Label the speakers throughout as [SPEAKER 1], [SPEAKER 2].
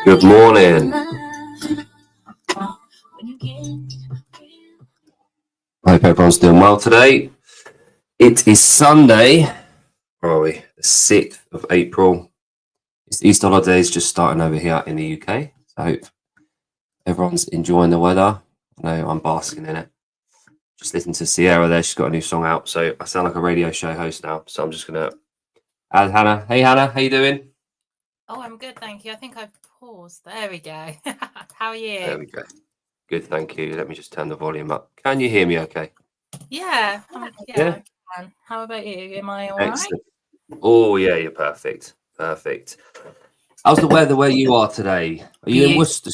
[SPEAKER 1] Good morning. I hope everyone's doing well today. It is Sunday. Where are we? The 6th of April. It's the Easter holidays just starting over here in the UK. So I hope everyone's enjoying the weather. I know I'm basking in it. Just listening to Sierra there. She's got a new song out. So I sound like a radio show host now. So I'm just going to add Hannah. Hey, Hannah. How you doing?
[SPEAKER 2] Oh, I'm good, thank you. I think I've paused. There we go. How are you?
[SPEAKER 1] There we go. Good, thank you. Let me just turn the volume up. Can you hear me okay?
[SPEAKER 2] Yeah.
[SPEAKER 1] Yeah.
[SPEAKER 2] I can. How about you? Am I all right?
[SPEAKER 1] Excellent. Oh, yeah, you're perfect. Perfect. How's the weather where you are today? Are you in Worcester?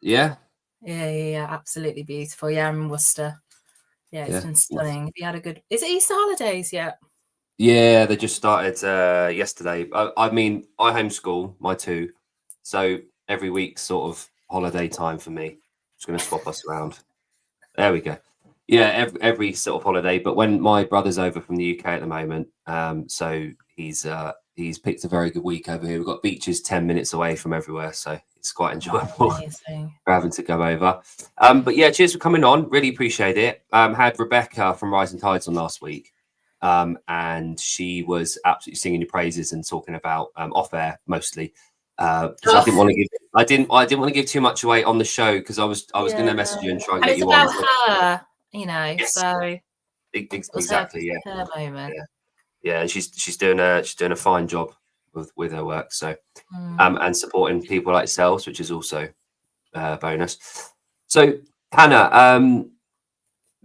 [SPEAKER 1] Yeah?
[SPEAKER 2] Yeah. Absolutely beautiful. Yeah, I'm in Worcester. Yeah, it's been stunning. Have you had a good... Is it Easter holidays yet?
[SPEAKER 1] Yeah, they just started yesterday. I mean, I homeschool my two, so every week's sort of holiday time for me. Just going to swap us around. There we go. Yeah, every sort of holiday. But when my brother's over from the UK at the moment, so he's picked a very good week over here. We've got beaches 10 minutes away from everywhere, so it's quite enjoyable for having to go over. But yeah, cheers for coming on. Really appreciate it. Had Rebecca from Rising Tides on last week. And she was absolutely singing your praises and talking about off air mostly. I didn't want to give too much away on the show because I was going to message you and try and get you on.
[SPEAKER 2] It's about her, yes. So
[SPEAKER 1] exactly, yeah.
[SPEAKER 2] Her moment.
[SPEAKER 1] Yeah, and she's doing a fine job with her work. So and supporting people like yourselves, which is also a bonus. So Hannah,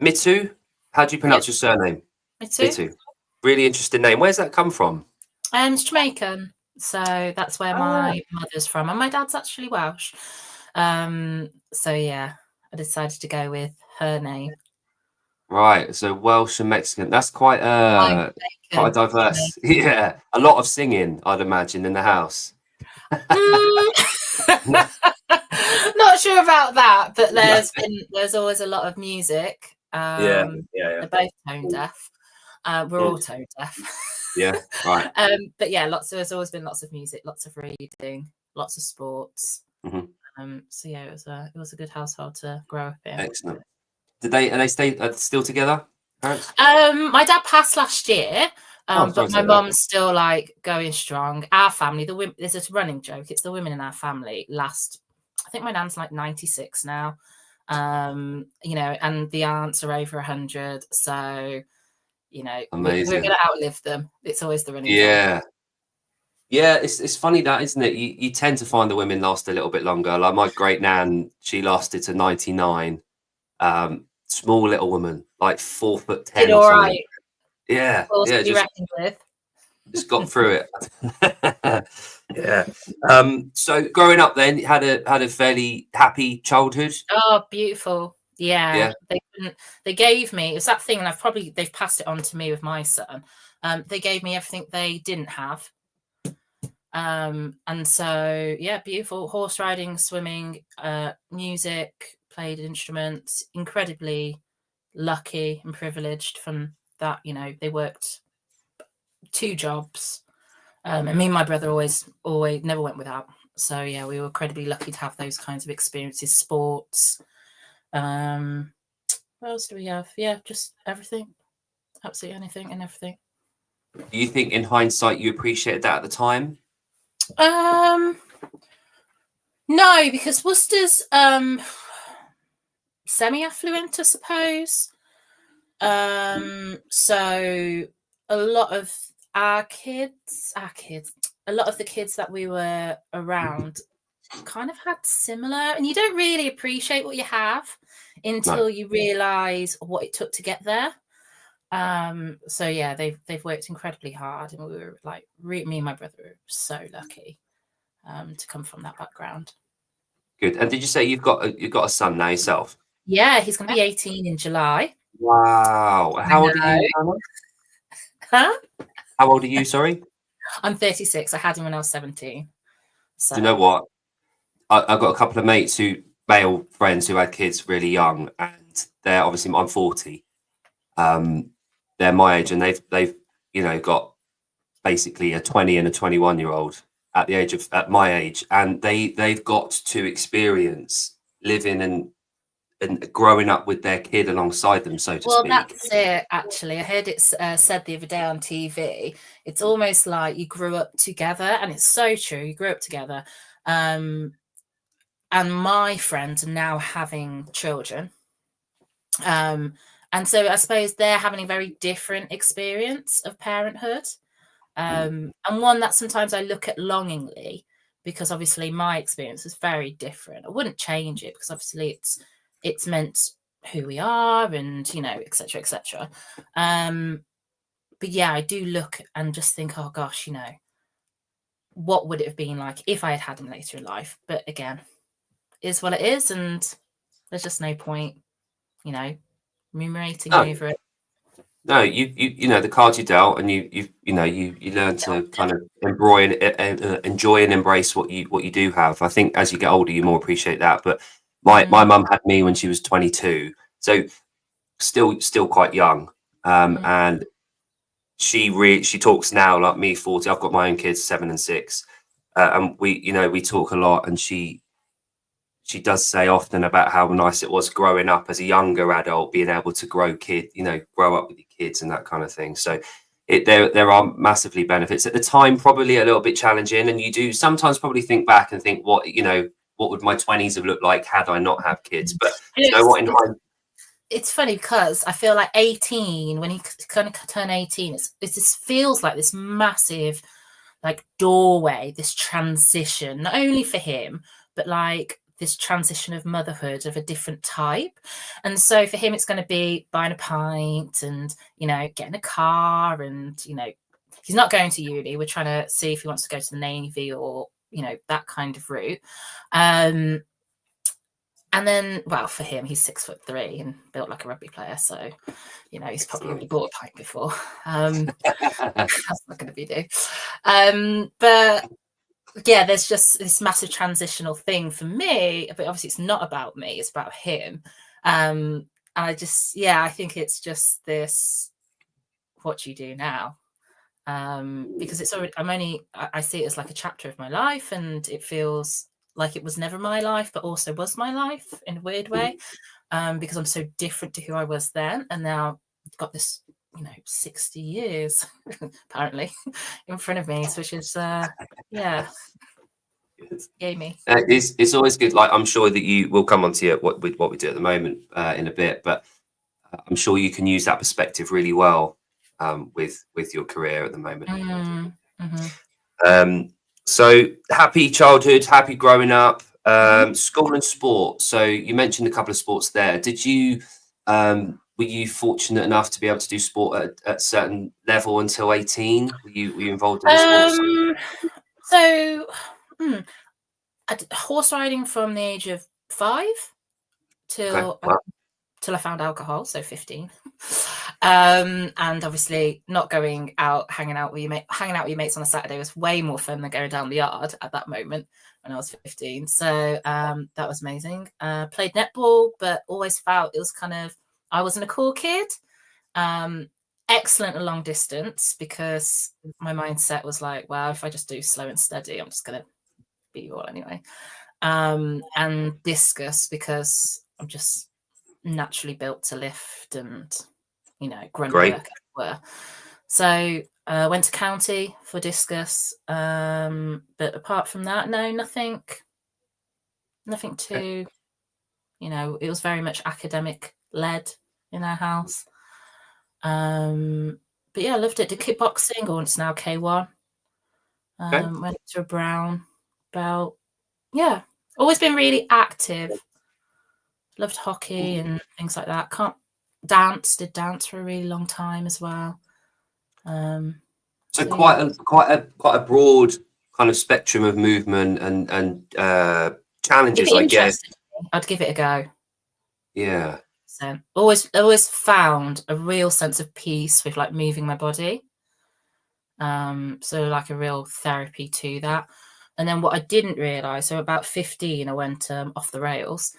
[SPEAKER 1] Mittoo, how do you pronounce your surname? Mittoo. Really interesting name. Where's that come from?
[SPEAKER 2] It's Jamaican. So that's where my mother's from. And my dad's actually Welsh. So yeah, I decided to go with her name.
[SPEAKER 1] Right. So Welsh and Mexican. That's quite diverse. Yeah. A lot of singing, I'd imagine, in the house.
[SPEAKER 2] Not sure about that, but there's always a lot of music.
[SPEAKER 1] Yeah.
[SPEAKER 2] They're both tone deaf. We're all tone deaf.
[SPEAKER 1] Yeah, right.
[SPEAKER 2] But yeah, there's always been lots of music, lots of reading, lots of sports. So yeah, it was a good household to grow up in.
[SPEAKER 1] Excellent. Are they still together? Parents?
[SPEAKER 2] My dad passed last year. But my mum's still like going strong. Our family, there's a running joke. It's the women in our family I think my nan's like 96 now. And the aunts are over 100. So, we're going to outlive them. It's always the running joke.
[SPEAKER 1] Yeah, it's funny that, isn't it? You tend to find the women last a little bit longer. Like my great nan, she lasted to 99. Small little woman, like 4'10"
[SPEAKER 2] Did all right.
[SPEAKER 1] Yeah, just got through it. Yeah. So growing up, then had a fairly happy childhood.
[SPEAKER 2] Oh, beautiful. Yeah. They gave me, it was that thing, and they've passed it on to me with my son. They gave me everything they didn't have. And so yeah, beautiful. Horse riding, swimming, music, played instruments. Incredibly lucky and privileged from that. They worked 2 jobs. And me and my brother always never went without. So yeah, we were incredibly lucky to have those kinds of experiences. Sports. What else do we have? Yeah, just everything. Absolutely anything and everything.
[SPEAKER 1] Do you think in hindsight you appreciated that at the time?
[SPEAKER 2] No, because Worcester's semi-affluent, I suppose. So a lot of a lot of the kids that we were around kind of had similar, and you don't really appreciate what you have until you realize what it took to get there. So yeah, they've worked incredibly hard, and we were like, me and my brother were so lucky to come from that background.
[SPEAKER 1] Good. And did you say you've got a son now yourself?
[SPEAKER 2] Yeah, he's going to be 18 in July.
[SPEAKER 1] Wow. How old are you, Anna?
[SPEAKER 2] Huh?
[SPEAKER 1] How old are you, sorry?
[SPEAKER 2] I'm 36. I had him when I was 17. So.
[SPEAKER 1] Do you know what? I've got a couple of male friends who had kids really young, and they're obviously, I'm 40. They're my age, and they've got basically a 20 and a 21-year-old at my age, and they've got to experience living and growing up with their kid alongside them, so to
[SPEAKER 2] Well,
[SPEAKER 1] speak.
[SPEAKER 2] that's it, actually. I heard it said the other day on TV. It's almost like you grew up together, and it's so true. You grew up together. And my friends are now having children. And so I suppose they're having a very different experience of parenthood. And one that sometimes I look at longingly, because obviously my experience is very different. I wouldn't change it because obviously it's meant who we are, and etc., etc. But yeah, I do look and just think, oh gosh, what would it have been like if I had had him later in life? But again, is what it is, and there's just no point, ruminating over it.
[SPEAKER 1] No, you know the cards you dealt, and you learn to kind of enjoy and embrace what you do have. I think as you get older, you more appreciate that. But my mum had me when she was 22, so still quite young, and she talks now like me, 40. I've got my own kids, 7 and 6, and we talk a lot, and she does say often about how nice it was growing up as a younger adult, being able to grow up with your kids and that kind of thing. So there are massively benefits. At the time, probably a little bit challenging, and you do sometimes probably think back and think, what would my 20s have looked like had I not had kids? But you know what?
[SPEAKER 2] It's funny because I feel like 18, when he kind of turned 18, it just feels like this massive like doorway, this transition, not only for him, but like this transition of motherhood of a different type. And so for him, it's going to be buying a pint and, getting a car, and, he's not going to uni. We're trying to see if he wants to go to the Navy or, that kind of route. And then, well, for him, he's 6'3" and built like a rugby player. So, he's probably already bought a pint before. That's not going to be new. But yeah, there's just this massive transitional thing for me. But obviously, it's not about me; it's about him. And I think it's just this. What do you do now? Because it's already. I see it as like a chapter of my life, and it feels like it was never my life, but also was my life in a weird way, because I'm so different to who I was then, and now I've got this, 60 years apparently in front of me, which is gamey.
[SPEAKER 1] It's always good. Like, I'm sure that you will come on to what we do at the moment in a bit, but I'm sure you can use that perspective really well with your career at the moment. So happy childhood, happy growing up, school and sport. So you mentioned a couple of sports there. Did you were you fortunate enough to be able to do sport at a certain level until 18? Were you involved in sports?
[SPEAKER 2] So I did horse riding from the age of 5 till I found alcohol, so 15. And obviously not going out, hanging out with your mates on a Saturday was way more fun than going down the yard at that moment when I was 15. So that was amazing. Played netball, but always felt it was kind of, I wasn't a cool kid. Excellent at long distance, because my mindset was like, well, if I just do slow and steady, I'm just going to beat you all anyway. And discus, because I'm just naturally built to lift and grunt work as it were. So went to county for discus, but apart from that, no, nothing too, it was very much academic led in our house. But yeah, I loved it. Did kickboxing, or it's now K1. Went to a brown belt. Yeah, always been really active. Loved hockey and things like that. Did dance for a really long time as well.
[SPEAKER 1] So quite a broad kind of spectrum of movement and challenges, I guess.
[SPEAKER 2] I'd give it a go.
[SPEAKER 1] Yeah.
[SPEAKER 2] So always found a real sense of peace with like moving my body. So like a real therapy to that. And then what I didn't realize, so about 15, I went off the rails,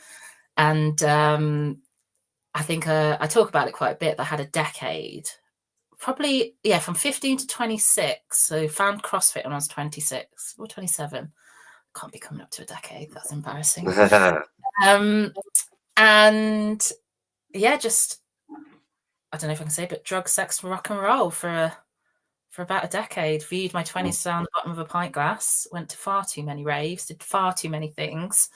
[SPEAKER 2] and I think I talk about it quite a bit. I had a decade probably, from 15 to 26. So found CrossFit when I was 26 or 27. Can't be coming up to a decade. That's embarrassing. And yeah, just, I don't know if I can say, but drug, sex, rock and roll for about a decade. Viewed my 20s down the bottom of a pint glass, went to far too many raves, did far too many things.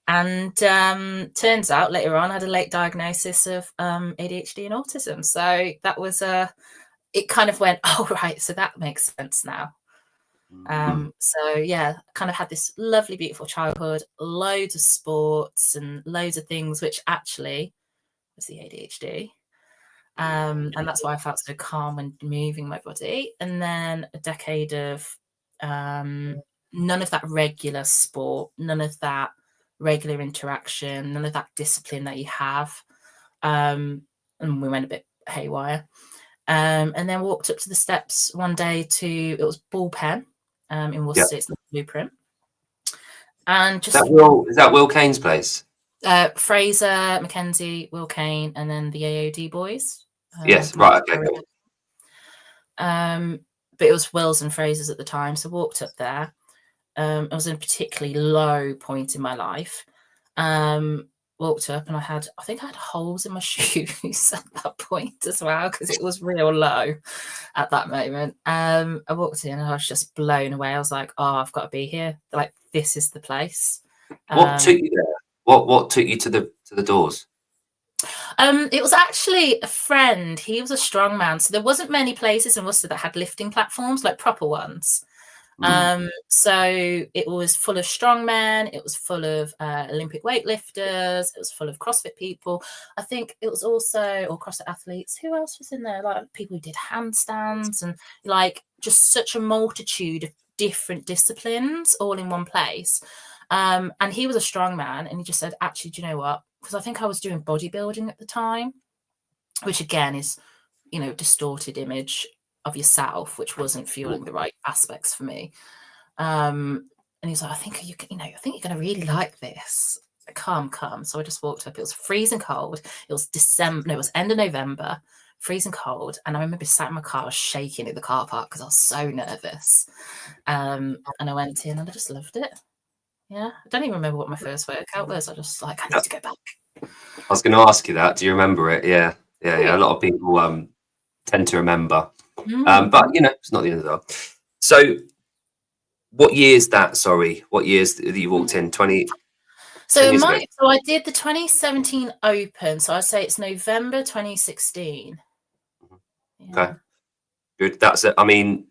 [SPEAKER 2] And turns out later on I had a late diagnosis of ADHD and autism. So that was it kind of went, oh, right, so that makes sense now. So yeah, kind of had this lovely, beautiful childhood, loads of sports and loads of things, which actually was the ADHD. And that's why I felt so calm when moving my body. And then a decade of none of that regular sport, none of that regular interaction, none of that discipline that you have. And we went a bit haywire. And then walked up to the steps one day it was Bullpen in Worcester. It's the Blueprint. And just
[SPEAKER 1] is that Will Kane's place?
[SPEAKER 2] Fraser, Mackenzie, Will Kane, and then the AOD boys.
[SPEAKER 1] Yes, right. Okay.
[SPEAKER 2] But it was Will's and Fraser's at the time, so walked up there. I was in a particularly low point in my life. Walked up and I think I had holes in my shoes at that point as well, because it was real low at that moment. I walked in and I was just blown away. I was like, oh, I've got to be here. Like, this is the place.
[SPEAKER 1] What took you there? What took you to the doors?
[SPEAKER 2] It was actually a friend. He was a strongman, so there wasn't many places in Worcester that had lifting platforms, like proper ones. So it was full of strongmen, it was full of Olympic weightlifters, it was full of CrossFit people. I think it was also, or CrossFit athletes. Who else was in there? Like people who did handstands and like just such a multitude of different disciplines all in one place. And he was a strongman, and he just said, actually, do you know what? Because I think I was doing bodybuilding at the time, which again is, distorted image of yourself, which wasn't fueling the right aspects for me. And he's like, I think you're going to really like this. Come. So I just walked up. It was freezing cold. It was December. No, it was end of November, freezing cold. And I remember sat in my car, I was shaking in the car park because I was so nervous. And I went in and I just loved it. Yeah. I don't even remember what my first workout was. I just like, I need to go back.
[SPEAKER 1] I was going to ask you that. Do you remember it? Yeah. A lot of people tend to remember. But, it's not the end of the world. So what year's that? Sorry. What years that you walked in? 20?
[SPEAKER 2] So I did the 2017 Open. So I'd say it's November 2016.
[SPEAKER 1] Yeah. Okay. Good. That's it. I mean,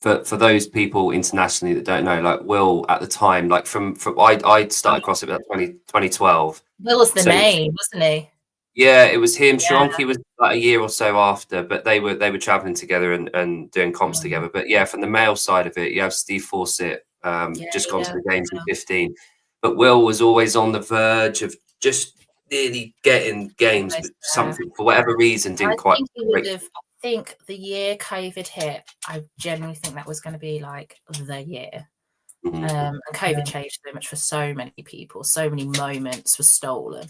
[SPEAKER 1] for those people internationally that don't know, like Will at the time, like from I started CrossFit about 2012.
[SPEAKER 2] Will was the name, wasn't he?
[SPEAKER 1] Yeah, it was him. Sharonki was like a year or so after, but they were traveling together and doing comps together. But yeah, from the male side of it, you have Steve Fawcett, just gone to the games in 15. But Will was always on the verge of just nearly getting games, but something for whatever reason didn't quite.
[SPEAKER 2] I think the year COVID hit, I genuinely think that was going to be like the year. And COVID changed so much for so many people. So many moments were stolen.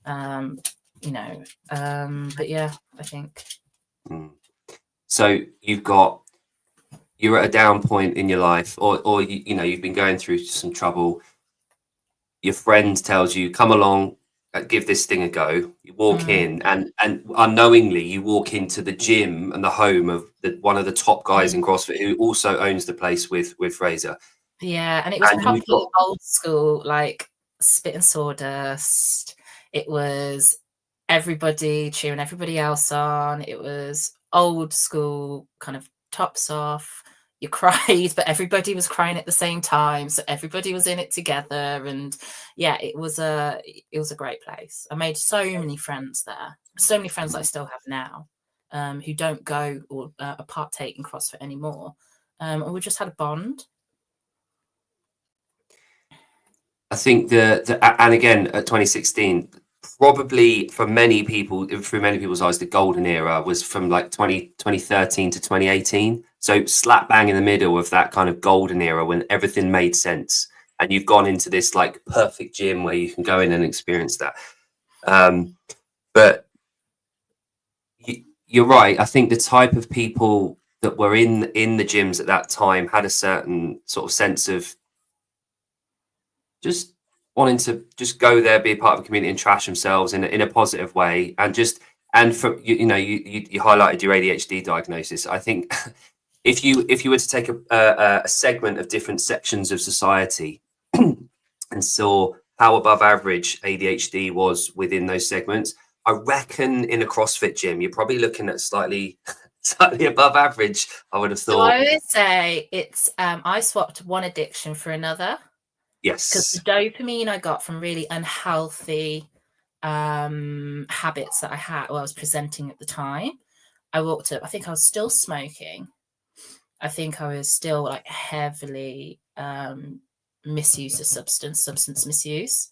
[SPEAKER 2] But yeah, I think.
[SPEAKER 1] So you're at a down point in your life, or you've been going through some trouble. Your friend tells you, come along, give this thing a go. You walk in and unknowingly you walk into the gym and the home of one of the top guys in CrossFit, who also owns the place with Fraser.
[SPEAKER 2] Yeah, and it was probably old school, like spit and sawdust. It was everybody cheering everybody else on. It was old school, kind of tops off. You cried, but everybody was crying at the same time, so everybody was in it together. And yeah, it was a great place. I made so many friends there, so many friends that I still have now, who don't go or partake in CrossFit anymore, and we just had a bond.
[SPEAKER 1] I think and again at 2016, probably for many people, through many people's eyes, the golden era was from like 2013 to 2018. So slap bang in the middle of that kind of golden era when everything made sense, and you've gone into this like perfect gym where you can go in and experience that. But you're right. I think the type of people that were in the gyms at that time had a certain sort of sense of just wanting to just go there, be a part of a community, and trash themselves in a positive way, and just and for you know you highlighted your ADHD diagnosis. I think if you were to take a segment of different sections of society and saw how above average ADHD was within those segments, I reckon in a CrossFit gym you're probably looking at slightly slightly above average. I would have
[SPEAKER 2] So I
[SPEAKER 1] thought.
[SPEAKER 2] would say it's I swapped one addiction for another, because the
[SPEAKER 1] Yes.
[SPEAKER 2] dopamine I got from really unhealthy habits that I had, or I was presenting at the time. I walked up, I think I was still smoking. I think I was still like heavily misuse of substance misuse.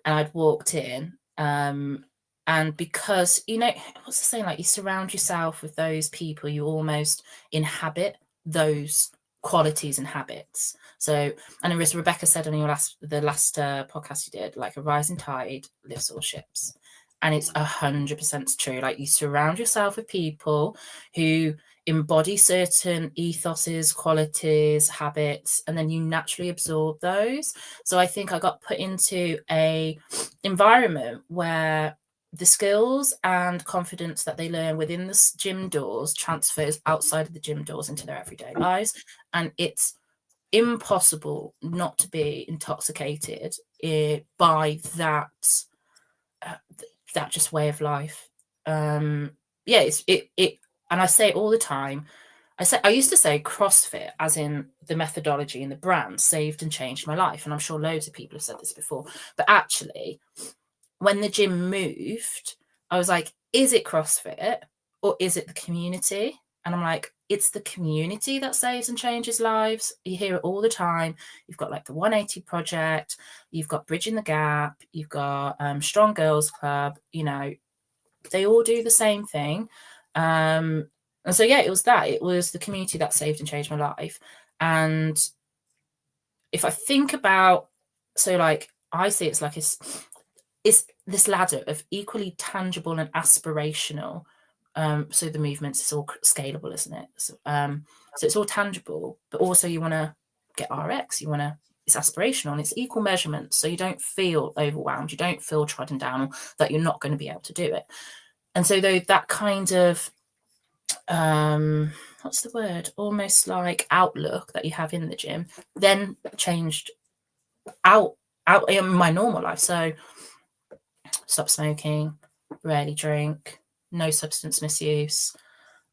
[SPEAKER 2] And I'd walked in, and because, what's the saying, like, you surround yourself with those people, you almost inhabit those qualities and habits. So, and as Rebecca said on the last podcast you did, like, a rising tide lifts all ships. And it's 100% true. Like, you surround yourself with people who embody certain ethoses, qualities, habits, and then you naturally absorb those. So I think I got put into a environment where the skills and confidence that they learn within the gym doors transfers outside of the gym doors into their everyday lives. And it's impossible not to be intoxicated by that just way of life. Yeah, and I say it all the time. I used to say CrossFit, as in the methodology and the brand, saved and changed my life. And I'm sure loads of people have said this before. But actually, when the gym moved, I was like, is it CrossFit or is it the community? And I'm like, it's the community that saves and changes lives. You hear it all the time. You've got like the 180 Project, you've got Bridging the Gap, you've got Strong Girls Club, they all do the same thing. And so, yeah, it was the community that saved and changed my life. And if I think about, so like, I see it's like it's this ladder of equally tangible and aspirational. So the movements, it's all scalable, isn't it? So it's all tangible, but also you want to get RX, it's aspirational and it's equal measurements. So you don't feel overwhelmed, you don't feel trodden down, or that you're not going to be able to do it. And so though that kind of what's the word, almost like outlook that you have in the gym then changed out in my normal life. So stop smoking, rarely drink, no substance misuse,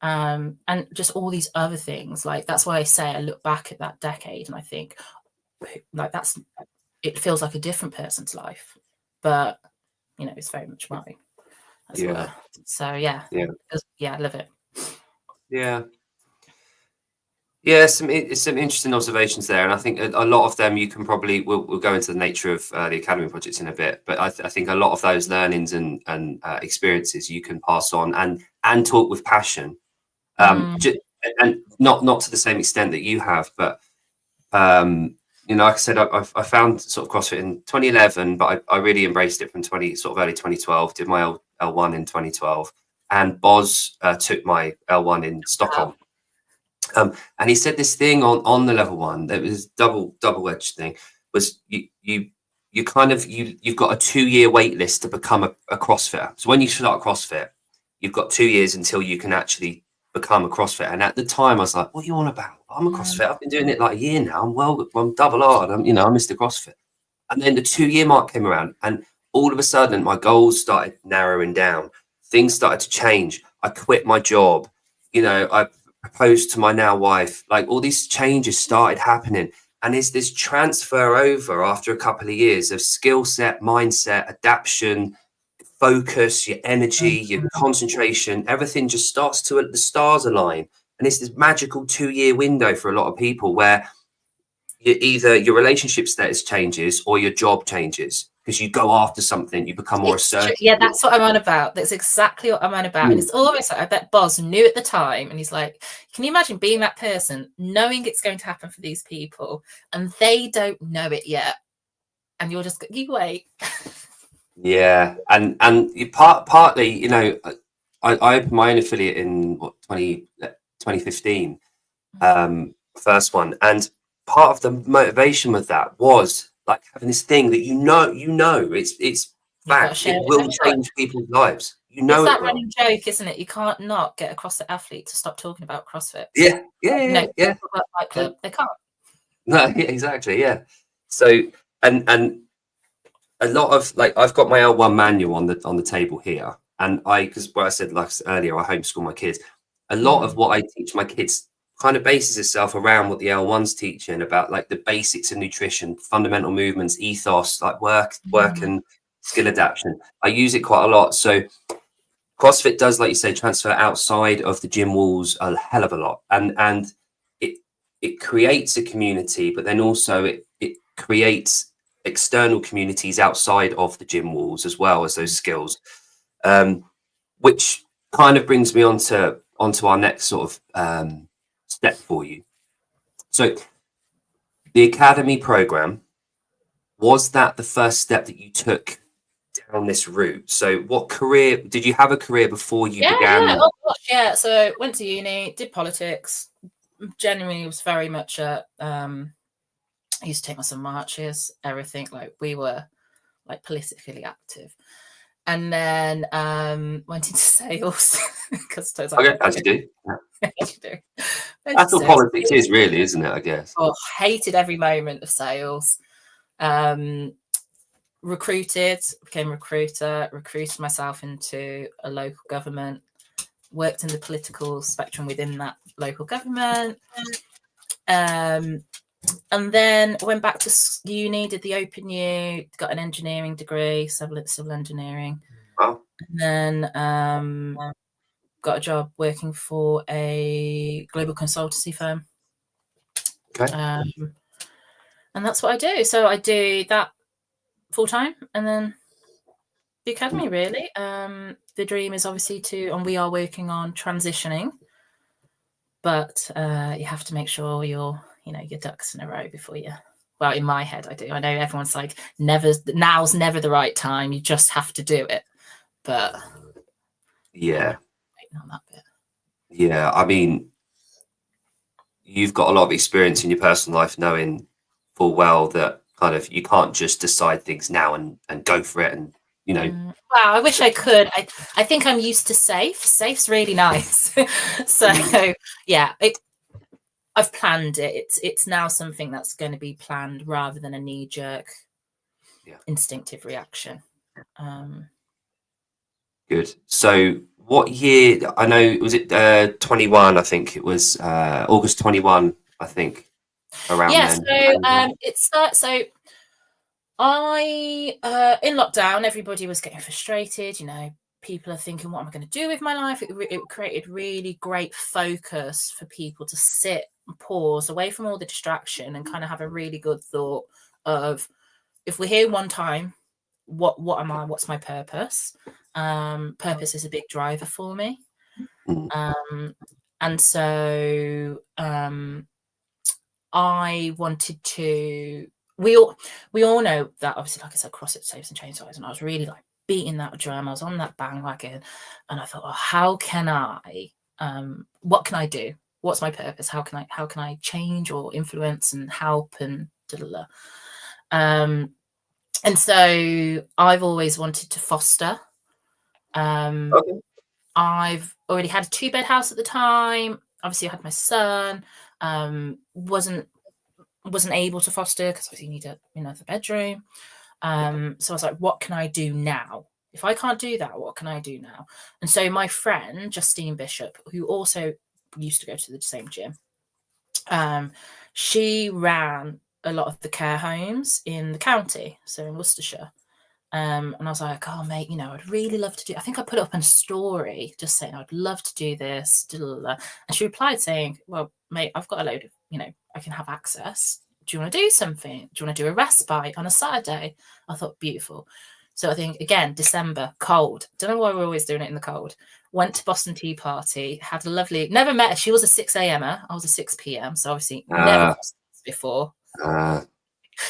[SPEAKER 2] and just all these other things. Like, that's why I say I look back at that decade and I think, like, it feels like a different person's life, but it's very much mine as well. So yeah, I love it.
[SPEAKER 1] Some interesting observations there, and I think a lot of them you can probably we'll go into the nature of the academy projects in a bit, but I think a lot of those learnings and experiences you can pass on and talk with passion, and not to the same extent that you have, but like I said, I found sort of CrossFit in 2011, but I really embraced it from early 2012. Did my L1 in 2012, and Boz took my L1 in Stockholm. And he said this thing on the level one that was double-edged thing, was you've got a 2-year wait list to become a CrossFitter. So when you start CrossFit, you've got 2 years until you can actually become a CrossFitter. And at the time I was like, what are you on about? I'm a CrossFitter. I've been doing it like a year now. I'm double hard. I'm Mr. CrossFit. And then the 2-year mark came around and all of a sudden my goals started narrowing down. Things started to change. I quit my job. I proposed to my now wife. Like, all these changes started happening, and is this transfer over after a couple of years of skill set, mindset, adaptation, focus, your energy, your concentration, everything just starts to, the stars align, and it's this magical 2-year window for a lot of people where either your relationship status changes or your job changes because you go after something, you become more assertive.
[SPEAKER 2] Yeah, that's what I'm on about. That's exactly what I'm on about. And it's almost like, I bet Boz knew at the time, and he's like, can you imagine being that person, knowing it's going to happen for these people, and they don't know it yet, and you're just, you wait.
[SPEAKER 1] Yeah, and you partly, I opened my own affiliate in 2015, first one, and part of the motivation with that was like having this thing that it's
[SPEAKER 2] You've got to
[SPEAKER 1] fact,
[SPEAKER 2] share
[SPEAKER 1] it
[SPEAKER 2] it with
[SPEAKER 1] will
[SPEAKER 2] everyone.
[SPEAKER 1] change people's lives.
[SPEAKER 2] It's
[SPEAKER 1] It
[SPEAKER 2] that
[SPEAKER 1] will.
[SPEAKER 2] running joke, isn't it? You can't not get a CrossFit athlete to stop talking about CrossFit.
[SPEAKER 1] Yeah,
[SPEAKER 2] Fight Club, they can't.
[SPEAKER 1] No, yeah, exactly, yeah. So and a lot of like I've got my L1 manual on the table here, and because what I said like earlier, I homeschool my kids. A lot of what I teach my kids kind of bases itself around what the L1's teaching about, like the basics of nutrition, fundamental movements, ethos, like work and skill adaptation. I use it quite a lot. So CrossFit does, like you say, transfer outside of the gym walls a hell of a lot, and it it creates a community, but then also it creates external communities outside of the gym walls as well as those skills, which kind of brings me onto our next sort of step for you. So the academy program, was that the first step that you took down this route? So what career did you have, a career before you
[SPEAKER 2] Yeah,
[SPEAKER 1] began?
[SPEAKER 2] oh gosh, yeah. So went to uni, did politics. Genuinely was very much a I used to take myself marches, everything. Like we were like politically active. And then went into sales because
[SPEAKER 1] Okay, as you do.
[SPEAKER 2] as you do.
[SPEAKER 1] That's what
[SPEAKER 2] Sales.
[SPEAKER 1] politics is, really, isn't it? I guess.
[SPEAKER 2] Oh, hated every moment of sales. Recruited, became a recruiter, recruited myself into a local government, worked in the political spectrum within that local government. And then went back to uni, did the Open U, got an engineering degree, civil engineering.
[SPEAKER 1] Wow.
[SPEAKER 2] And then got a job working for a global consultancy firm.
[SPEAKER 1] Okay.
[SPEAKER 2] And that's what I do. So I do that full time, and then the academy, really. The dream is obviously and we are working on transitioning, but you have to make sure your ducks in a row before you. Well, in my head, I do. I know everyone's like, now's never the right time. You just have to do it. But
[SPEAKER 1] yeah,
[SPEAKER 2] waiting on that bit.
[SPEAKER 1] Yeah, I mean, you've got a lot of experience in your personal life, knowing full well that kind of you can't just decide things now and go for it, and
[SPEAKER 2] Wow, I wish I could. I think I'm used to safe. Safe's really nice. So yeah, I've planned it. It's now something that's going to be planned rather than a knee-jerk instinctive reaction.
[SPEAKER 1] Good. So what year? I know, was it 21? I think it was August 21, I think, around then.
[SPEAKER 2] So it starts. So I in lockdown, everybody was getting frustrated. People are thinking, what am I going to do with my life? It created really great focus for people to sit and pause away from all the distraction and kind of have a really good thought of, if we're here one time, what am I? What's my purpose? Purpose is a big driver for me. And so I wanted to. We all know that, obviously, like I said, CrossFit saves and changes lives, and I was really like beating that drum. I was on that bandwagon, and I thought, oh, how can I? What can I do? What's my purpose? How can I change or influence and help and and so I've always wanted to foster. I've already had a 2-bed house at the time. Obviously, I had my son. Wasn't able to foster because obviously you need another bedroom. So I was like, what can I do now? If I can't do that, what can I do now? And so my friend Justine Bishop, who also used to go to the same gym, she ran a lot of the care homes in the county, so in Worcestershire. And I was like, oh, mate, I'd really love to do. I think I put up a story just saying I'd love to do this. And she replied saying, well, mate, I've got a load of, I can have access. Do you want to do something? Do you want to do a respite on a Saturday? I thought, beautiful. So I think, again, December, cold. Don't know why we're always doing it in the cold. Went to Boston Tea Party, had a lovely, never met her. She was a 6 a.m.er. I was a 6 p.m. So obviously never before.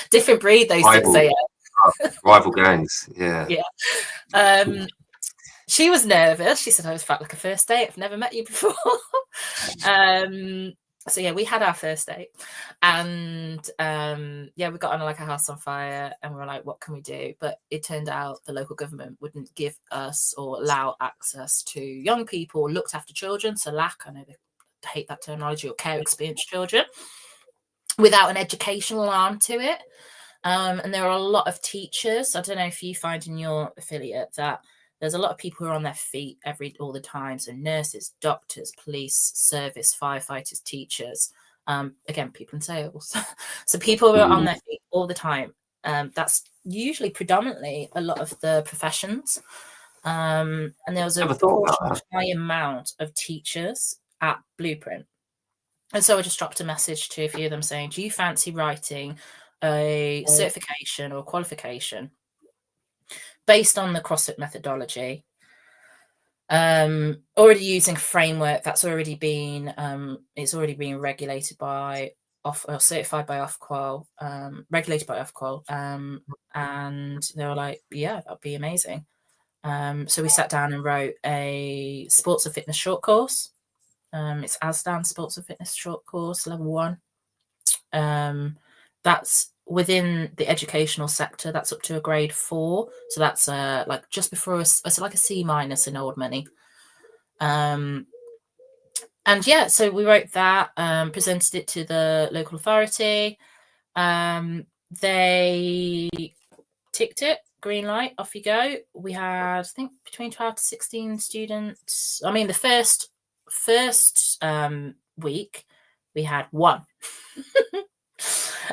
[SPEAKER 2] Different breed, those 6 a.m.
[SPEAKER 1] Rival gangs, yeah.
[SPEAKER 2] She was nervous. She said, "I felt like a first date. I've never met you before." So yeah, we had our first date, and yeah, we got on like a house on fire, and we were like, "What can we do?" But it turned out the local government wouldn't give us or allow access to young people looked after children. So LAC, I know they hate that terminology, or care experienced children, without an educational arm to it. And there are a lot of teachers. I don't know if you find in your affiliate that there's a lot of people who are on their feet all the time. So nurses, doctors, police, service, firefighters, teachers. Again, people in sales. So people who are on their feet all the time. That's usually predominantly a lot of the professions. And there was a proportionally high amount of teachers at Blueprint. And so I just dropped a message to a few of them saying, do you fancy writing a certification or qualification based on the CrossFit methodology, already using a framework that's already been it's already been regulated by certified by Ofqual, regulated by Ofqual, and they were like, yeah, that'd be amazing. So we sat down and wrote a sports and fitness short course. It's ASDAN Sports and Fitness Short Course, level 1. That's within the educational sector. That's up to a grade 4. So that's like just before it's like a C- in old money. And yeah, so we wrote that, presented it to the local authority. They ticked it, green light, off you go. We had, I think, between 12 to 16 students. I mean, the first week we had 1.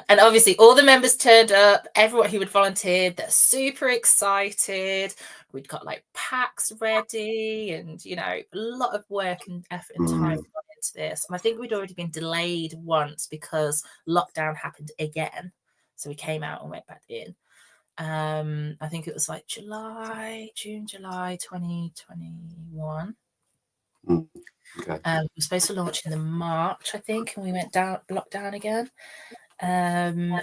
[SPEAKER 2] And obviously all the members turned up, everyone who had volunteered, they're super excited. We'd got like packs ready, and a lot of work and effort and time gone into this. And I think we'd already been delayed once because lockdown happened again, so we came out and went back in. I think it was like July 2021.
[SPEAKER 1] Okay.
[SPEAKER 2] We were supposed to launch in the March, I think, and we went down lockdown again. And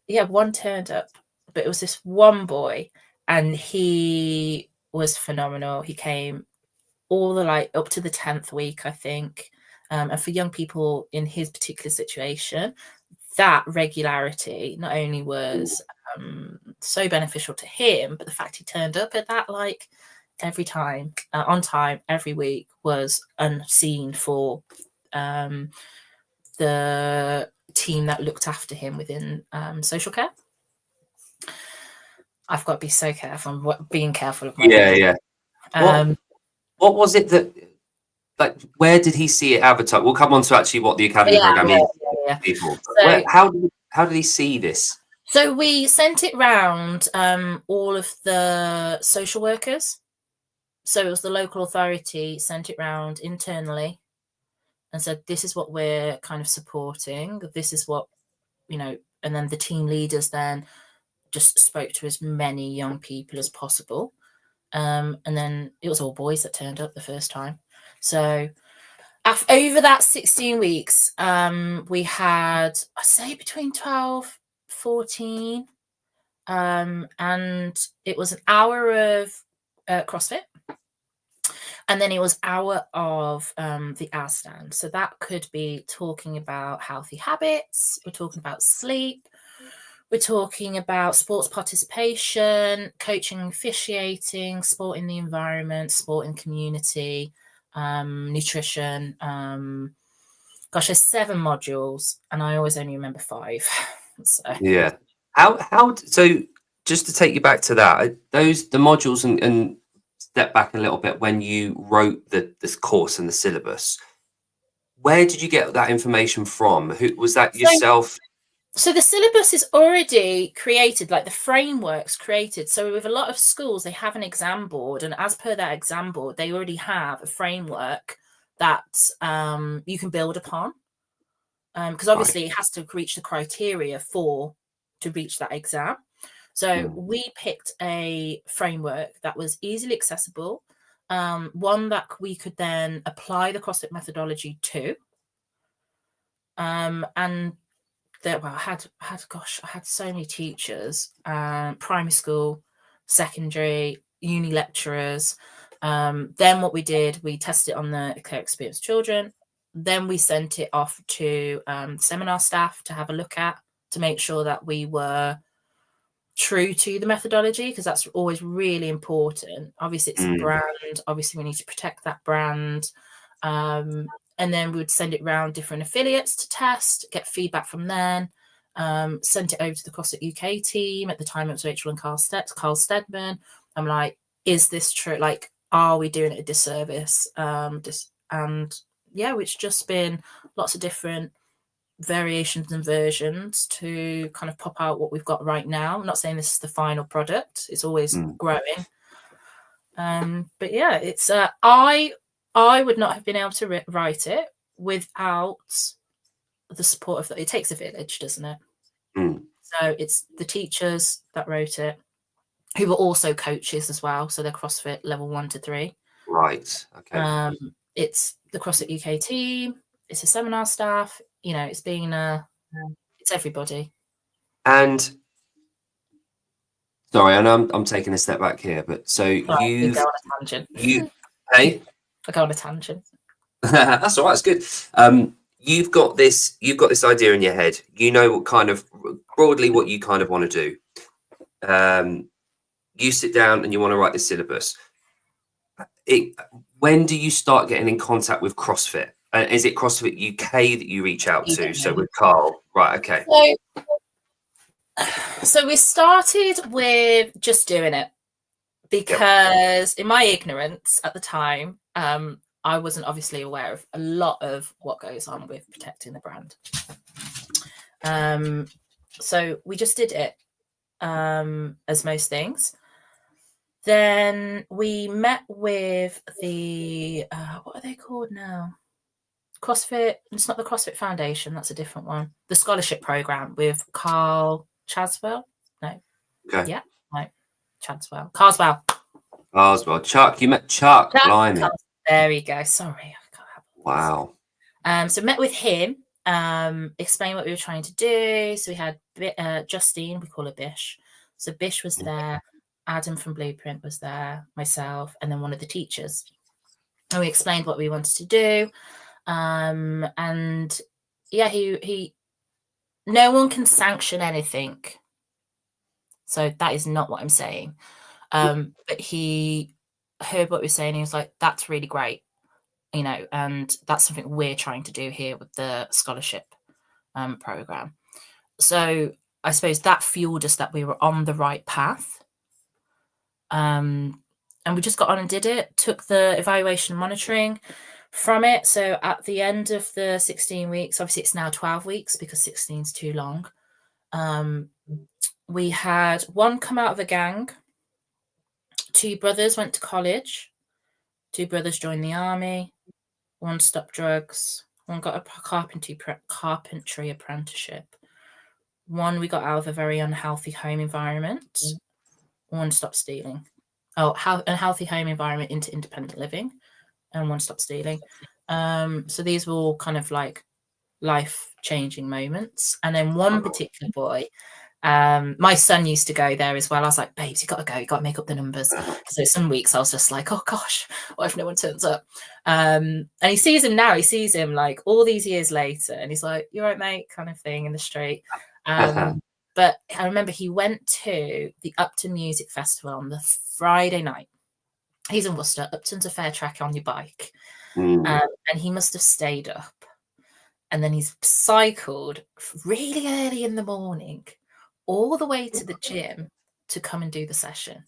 [SPEAKER 2] yeah, 1 turned up, but it was this one boy, and he was phenomenal. He came all the up to the 10th week, I think. And for young people in his particular situation, that regularity not only was so beneficial to him, but the fact he turned up at that every time, on time, every week, was unseen for the team that looked after him within social care. I've got to be so careful. I'm being careful of my
[SPEAKER 1] yeah. What was it that, like, where did he see it advertised? We'll come on to actually what the academy program is.
[SPEAKER 2] Yeah.
[SPEAKER 1] People. So, how did he see this?
[SPEAKER 2] So we sent it round all of the social workers. So it was the local authority sent it round internally and said, this is what we're kind of supporting. This is what, and then the team leaders then just spoke to as many young people as possible. And then it was all boys that turned up the first time. So over that 16 weeks, we had, I say, between 12, 14. And it was an hour of CrossFit. And then it was hour of the ASDAN. So that could be talking about healthy habits. We're talking about sleep. We're talking about sports participation, coaching and officiating, sport in the environment, sport in community, nutrition. Gosh, there's 7 modules, and I always only remember 5. So.
[SPEAKER 1] Yeah. So just to take you back to that, the modules and step back a little bit, when you wrote this course and the syllabus, where did you get that information from? Who was that, yourself?
[SPEAKER 2] So the syllabus is already created, like the framework's created. So with a lot of schools, they have an exam board, and as per that exam board, they already have a framework that you can build upon. Because obviously it has to reach the criteria to reach that exam. So we picked a framework that was easily accessible, one that we could then apply the CrossFit methodology to. And I had so many teachers, primary school, secondary, uni lecturers. Then what we did, we tested it on the care experienced children. Then we sent it off to seminar staff to have a look at, to make sure that we were true to the methodology, because that's always really important. Obviously, it's a brand. Obviously, we need to protect that brand. And then we would send it around different affiliates to test, get feedback from them. Sent it over to the CrossFit UK team. At the time, it was Rachel and Carl Steadman. I'm like, is this true? Like, are we doing it a disservice? And yeah, it's just been lots of different variations and versions to kind of pop out what we've got right now. I'm not saying this is the final product. It's always growing. But yeah, it's I would not have been able to write it without the support of it takes a village, doesn't it? So it's the teachers that wrote it, who were also coaches as well. So they're CrossFit level 1 to 3.
[SPEAKER 1] Right. Okay.
[SPEAKER 2] It's the CrossFit UK team. It's a seminar staff. You know, it's been it's everybody.
[SPEAKER 1] And sorry, I know I'm taking a step back here, but so
[SPEAKER 2] you go on a tangent.
[SPEAKER 1] Hey,
[SPEAKER 2] I go on a tangent.
[SPEAKER 1] That's all right. It's good. You've got this idea in your head. You know what kind of broadly what you kind of want to do. You sit down and you want to write this syllabus. When do you start getting in contact with CrossFit? Is it CrossFit UK that you reach out to? So with Carl, right? Okay.
[SPEAKER 2] So we started with just doing it because in my ignorance at the time, I wasn't obviously aware of a lot of what goes on with protecting the brand. So we just did it, as most things. Then we met with the, what are they called now? CrossFit. It's not the CrossFit Foundation. That's a different one. The scholarship program with Carl Chaswell. No.
[SPEAKER 1] Okay.
[SPEAKER 2] Yeah. No. Chaswell. Carswell.
[SPEAKER 1] Carswell. Chuck. You met Chuck. Blimey.
[SPEAKER 2] There we go. Sorry. I can't have
[SPEAKER 1] Wow.
[SPEAKER 2] So met with him. Explain what we were trying to do. So we had Justine. We call her Bish. So Bish was there. Adam from Blueprint was there. Myself, and then one of the teachers. And we explained what we wanted to do. And yeah, he no one can sanction anything. So that is not what I'm saying. But he heard what we were saying. He was like, that's really great, you know, and that's something we're trying to do here with the scholarship program. So I suppose that fueled us that we were on the right path. And we just got on and did it, took the evaluation and monitoring from it. So at the end of the 16 weeks, obviously it's now 12 weeks because 16 is too long. We had one come out of a gang. 2 brothers went to college. 2 brothers joined the army. 1 stopped drugs. 1 got a carpentry apprenticeship. 1 we got out of a very unhealthy home environment. 1 stopped stealing. A healthy home environment into independent living, and 1 stopped stealing. So these were all kind of like life-changing moments. And then 1 particular boy, my son used to go there as well. I was like, babes, you got to go. You got to make up the numbers. So some weeks I was just like, oh gosh, what if no one turns up? And he sees him now. He sees him like all these years later, and he's like, "You right, mate?" kind of thing in the street. But I remember he went to the Upton Music Festival on the Friday night. He's in Worcester. Upton's a fair trek on your bike. And he must have stayed up. And then he's cycled really early in the morning all the way to the gym to come and do the session.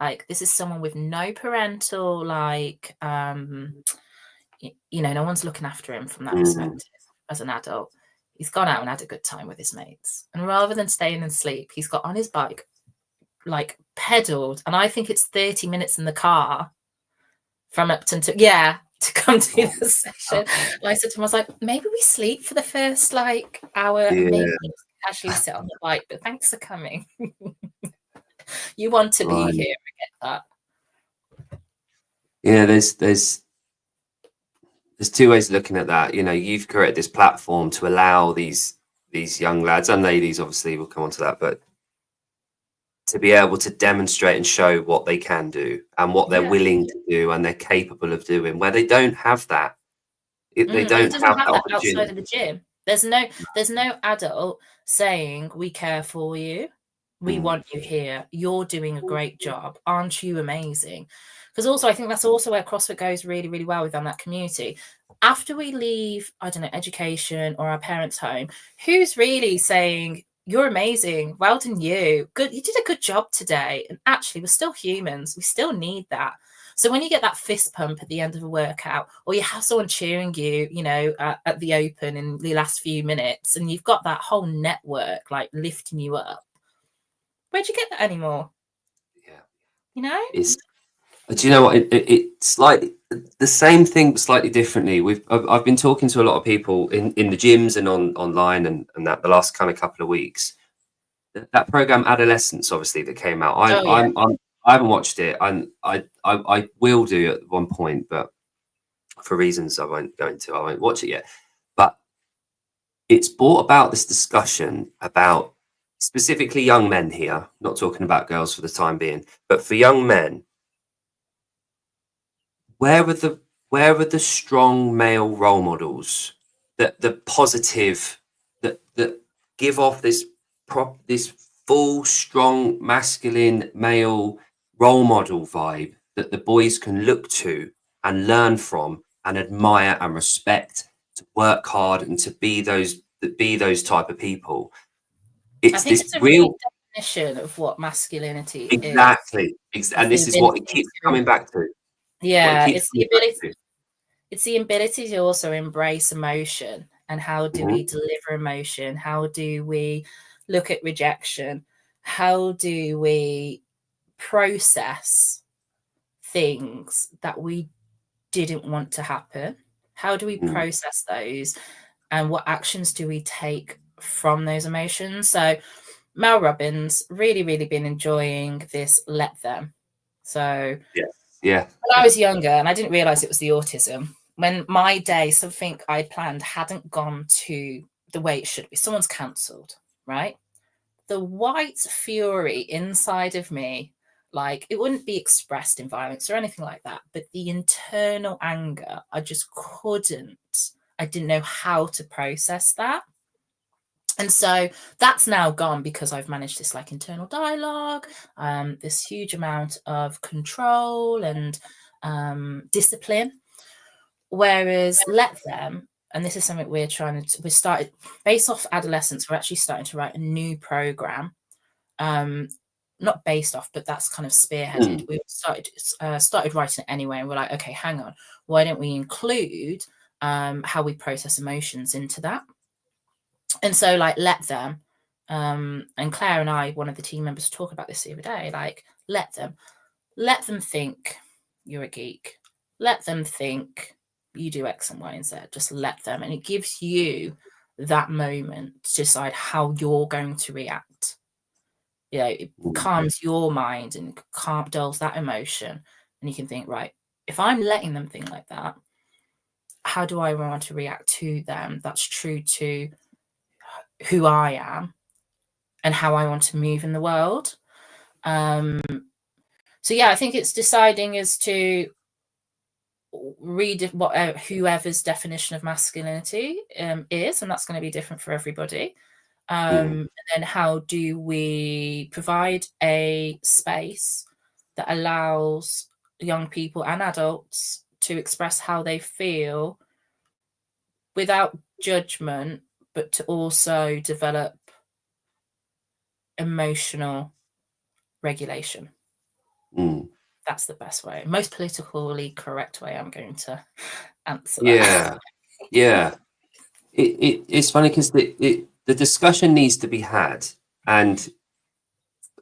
[SPEAKER 2] Like, this is someone with no parental, like, you know, no one's looking after him from that perspective as an adult. He's gone out and had a good time with his mates. And rather than staying and sleep, he's got on his bike, like pedaled. And I think it's 30 minutes in the car from Upton to come do the session. And I said to him, I was like, maybe we sleep for the first like hour and maybe actually sit on the bike. But thanks for coming. You want to be here. I get that.
[SPEAKER 1] Yeah, there's 2 ways of looking at that. You know, you've created this platform to allow these young lads and ladies, obviously we'll come on to that, but to be able to demonstrate and show what they can do and what they're willing to do and they're capable of doing, where they don't have that. They don't
[SPEAKER 2] doesn't
[SPEAKER 1] have
[SPEAKER 2] have
[SPEAKER 1] that
[SPEAKER 2] that
[SPEAKER 1] opportunity.
[SPEAKER 2] outside of the gym. There's no adult saying, we care for you, we want you here, you're doing a great job, aren't you amazing? Because also I think that's also where CrossFit goes really, really well within that community. After we leave, I don't know, education or our parents' home, who's really saying, you're amazing, well done you, good, you did a good job today? And actually, we're still humans, we still need that. So when you get that fist pump at the end of a workout, or you have someone cheering you, you know, at the open in the last few minutes, and you've got that whole network like lifting you up, where'd you get that anymore?
[SPEAKER 1] Yeah,
[SPEAKER 2] you know,
[SPEAKER 1] do you know what? It's like the same thing, but slightly differently. I've been talking to a lot of people in the gyms and online and that the last kind of couple of weeks. That program Adolescence, obviously, that came out. I haven't watched it, and I will do at one point, but for reasons I won't watch it yet. But it's brought about this discussion about specifically young men here, not talking about girls for the time being, but for young men. Where are the strong male role models, the positive, that give off this full strong masculine male role model vibe that the boys can look to and learn from and admire and respect, to work hard and to be those type of people?
[SPEAKER 2] I
[SPEAKER 1] It's
[SPEAKER 2] think
[SPEAKER 1] this
[SPEAKER 2] it's a
[SPEAKER 1] real
[SPEAKER 2] redefinition of what masculinity
[SPEAKER 1] exactly,
[SPEAKER 2] is.
[SPEAKER 1] and this is what it keeps coming back to.
[SPEAKER 2] It's the ability to also embrace emotion. And how do we deliver emotion? How do we look at rejection? How do we process things that we didn't want to happen? How do we process those? And what actions do we take from those emotions? So Mel Robbins really, really been enjoying this let them. So
[SPEAKER 1] when
[SPEAKER 2] I was younger and I didn't realize it was the autism. When my day, something I planned hadn't gone to the way it should be, someone's cancelled, right? The white fury inside of me, like, it wouldn't be expressed in violence or anything like that, but the internal anger, I didn't know how to process that. And so that's now gone because I've managed this like internal dialogue, this huge amount of control and discipline. Whereas let them, and this is something we started based off Adolescence, we're actually starting to write a new program. Not based off, but that's kind of spearheaded. We started writing it anyway, and we're like, okay, hang on, why don't we include how we process emotions into that? And so, like, let them, and Claire and I, one of the team members, talk about this the other day, like, let them think you're a geek. Let them think you do X and Y and Z. Just let them. And it gives you that moment to decide how you're going to react. You know, it calms your mind and dulls that emotion. And you can think, right, if I'm letting them think like that, how do I want to react to them? That's true to who I am and how I want to move in the world. So yeah, I think it's deciding as to read what whoever's definition of masculinity is, and that's going to be different for everybody. And then how do we provide a space that allows young people and adults to express how they feel without judgment, but to also develop emotional regulation. That's the best way, most politically correct way I'm going to answer that.
[SPEAKER 1] Yeah. It's funny because the discussion needs to be had, and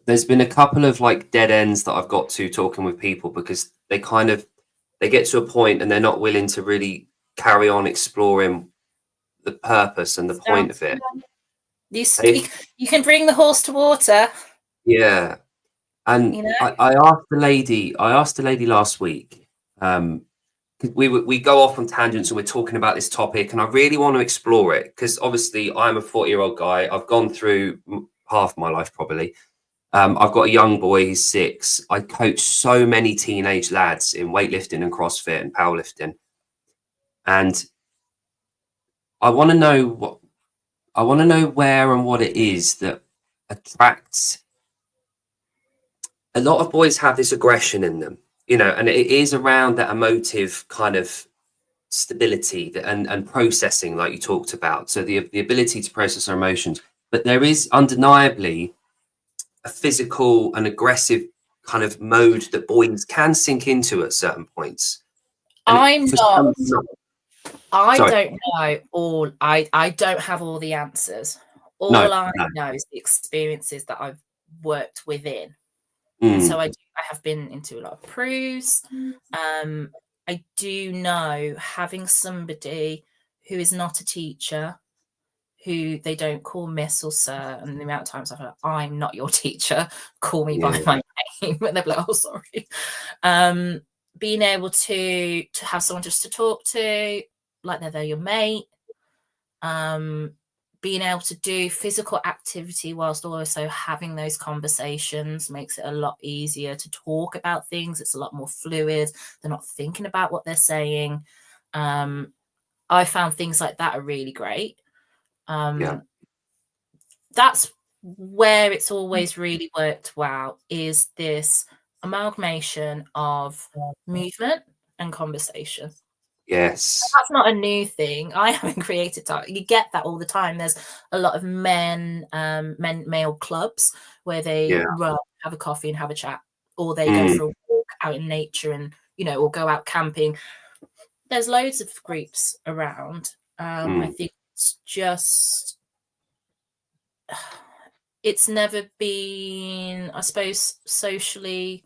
[SPEAKER 1] there's been a couple of like dead ends that I've got to talking with people because they get to a point and they're not willing to really carry on exploring the purpose and the point of it.
[SPEAKER 2] You can bring the horse to water.
[SPEAKER 1] Yeah. And I asked the lady last week, we go off on tangents and we're talking about this topic, and I really want to explore it because obviously I'm a 40-year-old guy. I've gone through half my life probably I've got a young boy, he's 6. I coach so many teenage lads in weightlifting and CrossFit and powerlifting. And I want to know where and what it is that attracts. A lot of boys have this aggression in them, and it is around that emotive kind of stability and processing, like you talked about. So the ability to process our emotions, but there is undeniably a physical and aggressive kind of mode that boys can sink into at certain points. And
[SPEAKER 2] I'm not. I
[SPEAKER 1] Sorry.
[SPEAKER 2] don't know all. I don't have all the answers.
[SPEAKER 1] No.
[SPEAKER 2] I know is the experiences that I've worked within.
[SPEAKER 1] Mm.
[SPEAKER 2] And so I have been into a lot of proofs. I do know having somebody who is not a teacher, who they don't call Miss or Sir, and the amount of times I've heard, I'm not your teacher, call me by my name, and they're like, oh, sorry. Being able to have someone just to talk to, like they're your mate. Being able to do physical activity whilst also having those conversations makes it a lot easier to talk about things. It's a lot more fluid. They're not thinking about what they're saying. I found things like that are really great. That's where it's always really worked well, is this amalgamation of movement and conversation.
[SPEAKER 1] Yes.
[SPEAKER 2] That's not a new thing. I haven't created that. You get that all the time. There's a lot of male clubs where they run, have a coffee and have a chat, or they go for a walk out in nature and, or go out camping. There's loads of groups around. I think it's just, it's never been, I suppose, socially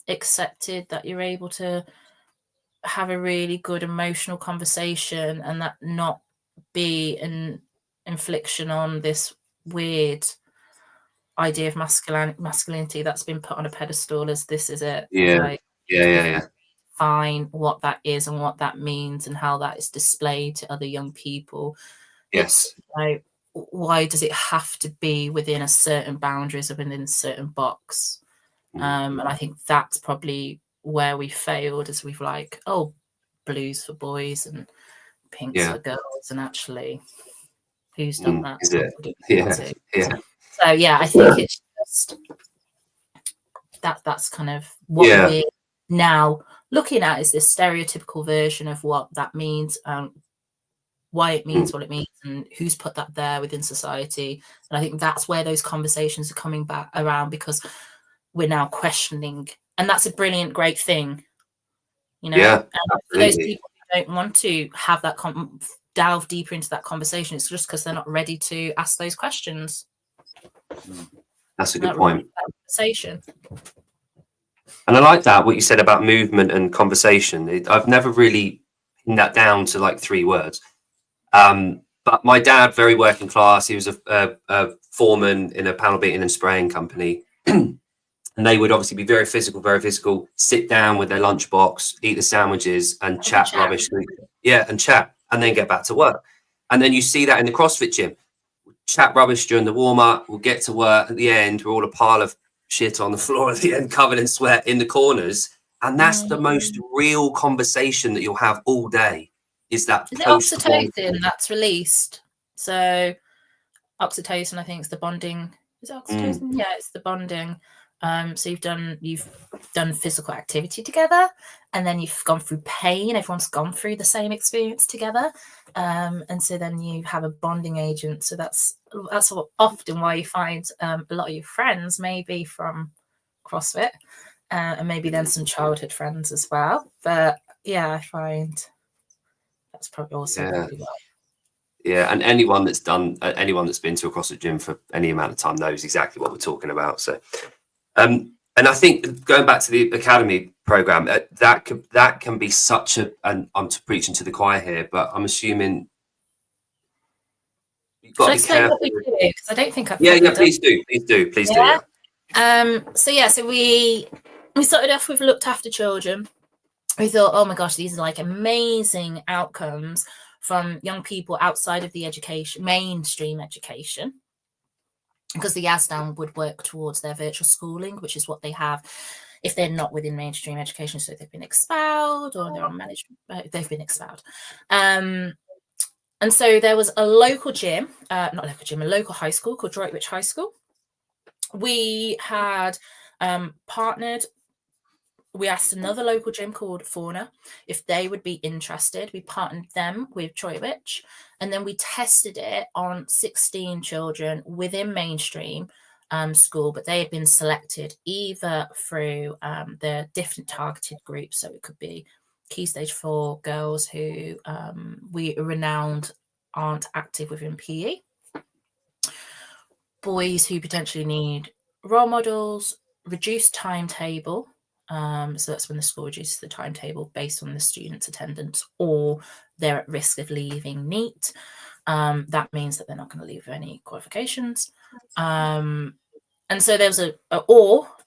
[SPEAKER 2] accepted that you're able to have a really good emotional conversation and that not be an infliction on this weird idea of masculinity that's been put on a pedestal as this is it. Fine what that is and what that means and how that is displayed to other young people.
[SPEAKER 1] Yes.
[SPEAKER 2] It's why does it have to be within a certain boundaries or within a certain box? And I think that's probably where we failed, as we've blues for boys and pinks for girls, and actually who's done that?
[SPEAKER 1] Is it?
[SPEAKER 2] So I think it's just that's kind of what we're now looking at, is this stereotypical version of what that means, why it means what it means, and who's put that there within society. And I think that's where those conversations are coming back around, because we're now questioning, and that's a brilliant, great thing, and for those people who don't want to have that delve deeper into that conversation, it's just because they're not ready to ask those questions.
[SPEAKER 1] That's a good point.
[SPEAKER 2] Conversation.
[SPEAKER 1] And I like that, what you said about movement and conversation. I've never really pinned that down to like 3 words. But my dad, very working class, he was a foreman in a panel beating and spraying company. And they would obviously be very physical, sit down with their lunchbox, eat the sandwiches and chat rubbish. And chat, and then get back to work. And then you see that in the CrossFit gym. Chat rubbish during the warm-up, we'll get to work at the end, we're all a pile of shit on the floor at the end, covered in sweat in the corners. And that's the most real conversation that you'll have all day, is that
[SPEAKER 2] oxytocin that's released. So oxytocin, I think, is the bonding. Is it oxytocin? Yeah, it's the bonding. So you've done physical activity together, and then you've gone through pain. Everyone's gone through the same experience together, and so then you have a bonding agent. So that's often why you find a lot of your friends maybe from CrossFit, and maybe then some childhood friends as well. But I find that's probably also really well.
[SPEAKER 1] Yeah, and anyone that's been to a CrossFit gym for any amount of time knows exactly what we're talking about. So, and I think going back to the academy program, that can be such and I'm preaching to the choir here, but I'm assuming you've got to be careful. What we do,
[SPEAKER 2] because I don't think I've
[SPEAKER 1] please do.
[SPEAKER 2] So we started off with looked after children. We thought, oh my gosh, these are like amazing outcomes from young people outside of the mainstream education. because the YASDAN would work towards their virtual schooling, which is what they have if they're not within mainstream education. So they've been expelled, or they're on management, they've been expelled. And so there was a local gym, not a local gym, a local high school called Droitwich High School. We had partnered. We asked another local gym called Fauna if they would be interested. We partnered them with Droitwich, and then we tested it on 16 children within mainstream school, but they had been selected either through the different targeted groups. So it could be Key Stage 4 girls who we are renowned aren't active within PE, boys who potentially need role models, reduced timetable. So that's when the school reduces the timetable based on the student's attendance, or they're at risk of leaving NEET. That means that they're not going to leave any qualifications. And so there was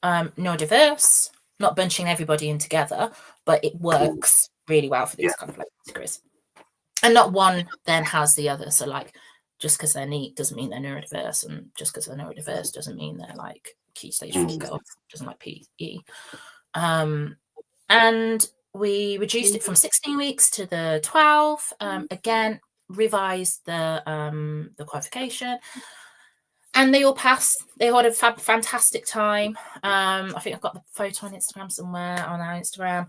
[SPEAKER 2] neurodiverse, not bunching everybody in together, but it works really well for these kind of like categories. And not one then has the other. So like, just because they're NEET doesn't mean they're neurodiverse, and just because they're neurodiverse doesn't mean they're like Key Stage 4 girl doesn't like PE. And we reduced it from 16 weeks to the 12. Again, revised the qualification, and they all passed. They had a fantastic time. I think I've got the photo on Instagram somewhere, on our Instagram.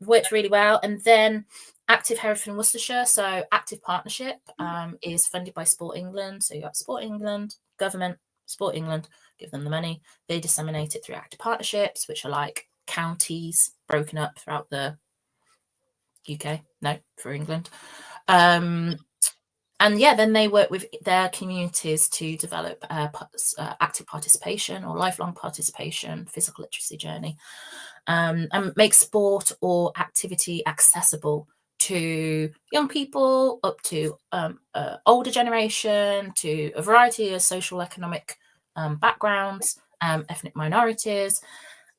[SPEAKER 2] Worked really well. And then Active Hereford and Worcestershire. So Active Partnership is funded by Sport England. So you got Sport England, government, Sport England, give them the money. They disseminate it through Active Partnerships, which are like counties broken up throughout the UK. No, for England. And yeah, then they work with their communities to develop active participation or lifelong participation, physical literacy journey, and make sport or activity accessible to young people up to older generation, to a variety of social economic backgrounds, ethnic minorities.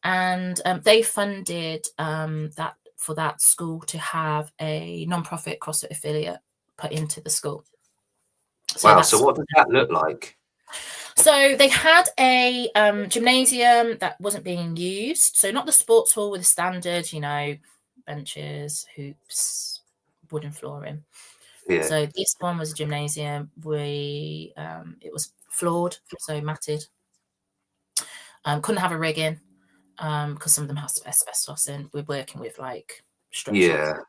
[SPEAKER 2] And they funded that for that school to have a non-profit CrossFit affiliate put into the school.
[SPEAKER 1] So wow, so what does that look like?
[SPEAKER 2] So they had a gymnasium that wasn't being used. So not the sports hall with the standard, you know, benches, hoops, wooden flooring. Yeah. So this one was a gymnasium. It was floored, so matted. Couldn't have a rig in because some of them have asbestos in. We're working with like structural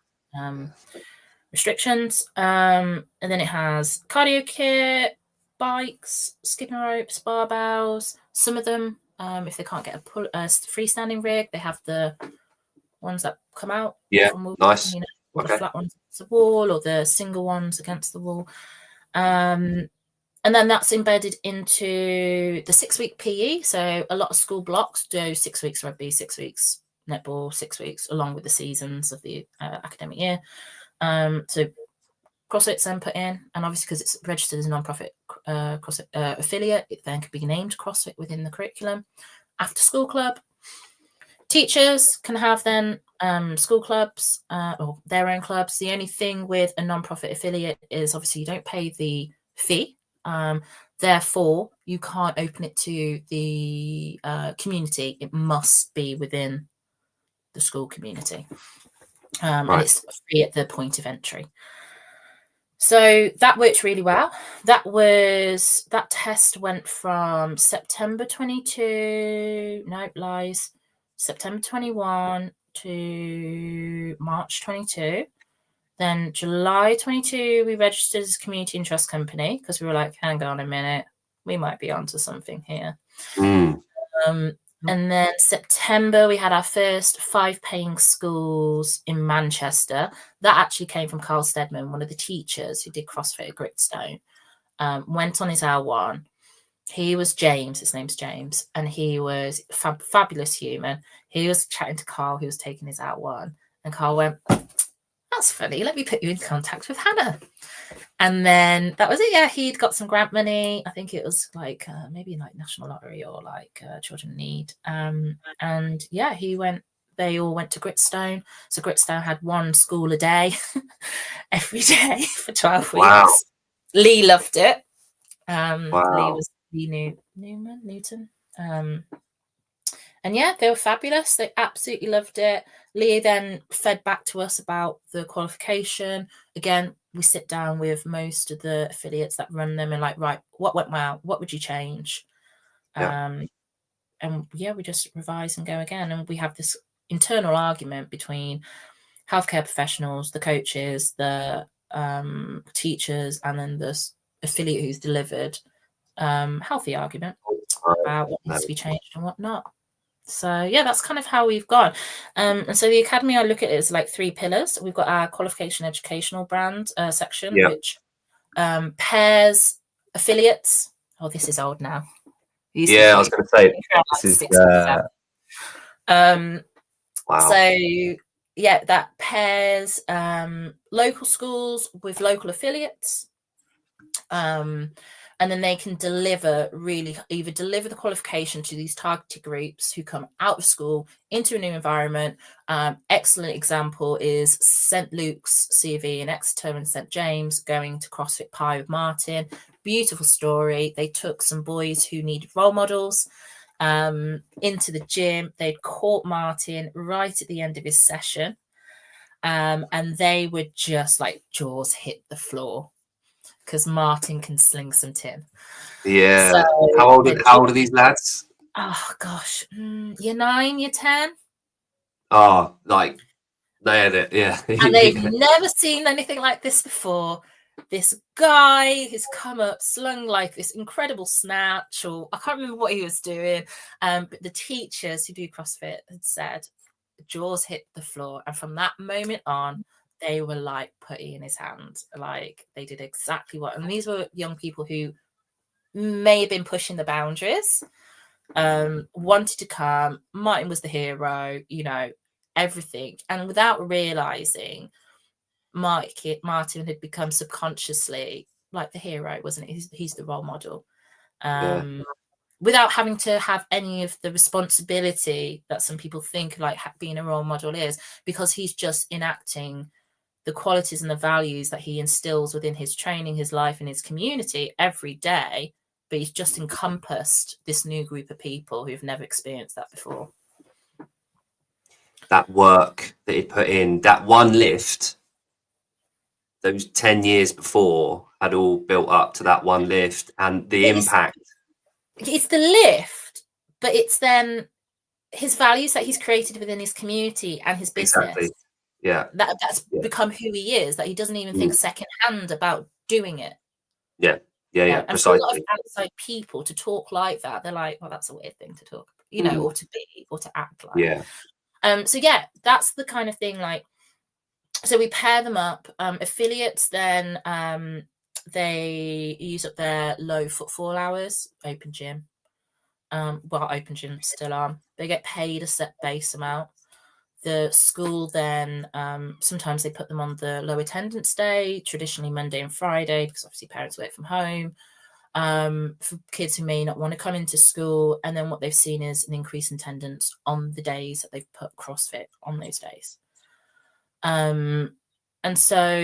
[SPEAKER 2] restrictions. And then it has cardio kit, bikes, skipping ropes, barbells. Some of them, if they can't get a freestanding rig, they have the ones that come out.
[SPEAKER 1] Yeah, nice.
[SPEAKER 2] You know, the flat ones against the wall, or the single ones against the wall. And then that's embedded into the 6-week PE. So a lot of school blocks do 6 weeks rugby, 6 weeks netball, 6 weeks, along with the seasons of the academic year. So CrossFit's then put in, and obviously because it's registered as a non-profit CrossFit affiliate, it then could be named CrossFit within the curriculum. After school club, teachers can have then school clubs or their own clubs. The only thing with a non-profit affiliate is obviously you don't pay the fee. Therefore, you can't open it to the community. It must be within the school community. And it's free at the point of entry. So that worked really well. That test went from September 21 to March 22. Then July 22, we registered as a community interest company because we were like, hang on a minute, we might be onto something here. And then September, we had our first 5 paying schools in Manchester. That actually came from Carl Steadman, one of the teachers who did CrossFit at Gritstone. Went on his L1. He was James, his name's James, and he was fabulous human. He was chatting to Carl, who was taking his L1, and Carl went, that's funny, let me put you in contact with Hannah. And then that was it. Yeah, he'd got some grant money. I think it was like maybe like National Lottery or like Children in Need. And yeah, they all went to Gritstone. So Gritstone had 1 school a day every day for 12 weeks. Lee loved it. Lee Newton. And yeah, they were fabulous. They absolutely loved it. Leah then fed back to us about the qualification. Again, we sit down with most of the affiliates that run them and like, right, what went well? What would you change?
[SPEAKER 1] Yeah.
[SPEAKER 2] And yeah, we just revise and go again. And we have this internal argument between healthcare professionals, the coaches, the teachers, and then the affiliate who's delivered. Healthy argument about what needs to be changed and what not. So yeah, that's kind of how we've gone. And so the academy, I look at it as like 3 pillars. We've got our qualification educational brand section, which pairs affiliates. Oh, this is old now.
[SPEAKER 1] Yeah, I was going to say this is
[SPEAKER 2] wow. So yeah, that pairs local schools with local affiliates. And then they can either deliver the qualification to these targeted groups who come out of school into a new environment. Excellent example is St. Luke's CV in Exeter and St. James going to CrossFit Pi with Martin. Beautiful story. They took some boys who needed role models into the gym. They'd caught Martin right at the end of his session. And they were just like jaws hit the floor, because Martin can sling some tin.
[SPEAKER 1] Yeah. So how old are these lads?
[SPEAKER 2] Oh gosh, year 9, year 10.
[SPEAKER 1] Oh, like they had it, yeah.
[SPEAKER 2] And they've never seen anything like this before. This guy who's come up, slung like this incredible snatch, or I can't remember what he was doing. But the teachers who do CrossFit had said, jaws hit the floor. And from that moment on, they were like putty in his hand. Like they did exactly what. And these were young people who may have been pushing the boundaries, wanted to come. Martin was the hero, everything. And without realizing, Martin had become subconsciously like the hero, wasn't it? He's the role model. Without having to have any of the responsibility that some people think like being a role model is, because he's just enacting the qualities and the values that he instills within his training, his life, and his community every day. But he's just encompassed this new group of people who've never experienced that before.
[SPEAKER 1] That work that he put in, that one lift, those 10 years before had all built up to that one lift, and the impact.
[SPEAKER 2] It's the lift, but it's then his values that he's created within his community and his business.
[SPEAKER 1] Exactly. Yeah.
[SPEAKER 2] That's become who he is, that he doesn't even think secondhand about doing it.
[SPEAKER 1] Yeah. And
[SPEAKER 2] precisely. For a lot of outside people to talk like that, they're like, well, that's a weird thing to talk, or to be, or to act like.
[SPEAKER 1] Yeah.
[SPEAKER 2] So yeah, that's the kind of thing. Like, so we pair them up. Affiliates then they use up their low footfall hours. Open gym, open gym still on. They get paid a set base amount. The school then sometimes they put them on the low attendance day, traditionally Monday and Friday, because obviously parents work from home, for kids who may not want to come into school. And then what they've seen is an increase in attendance on the days that they've put CrossFit on those days. And so,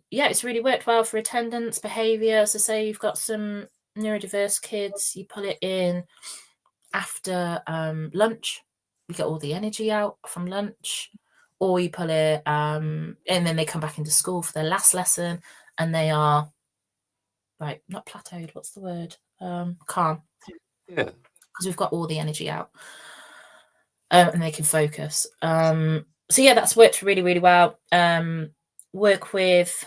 [SPEAKER 2] yeah, it's really worked well for attendance, behavior. So say you've got some neurodiverse kids, you pull it in after lunch. You get all the energy out from lunch, or you pull it and then they come back into school for their last lesson and they are not plateaued, what's the word, calm, because we've got all the energy out, and they can focus. So yeah, that's worked really, really well. Work with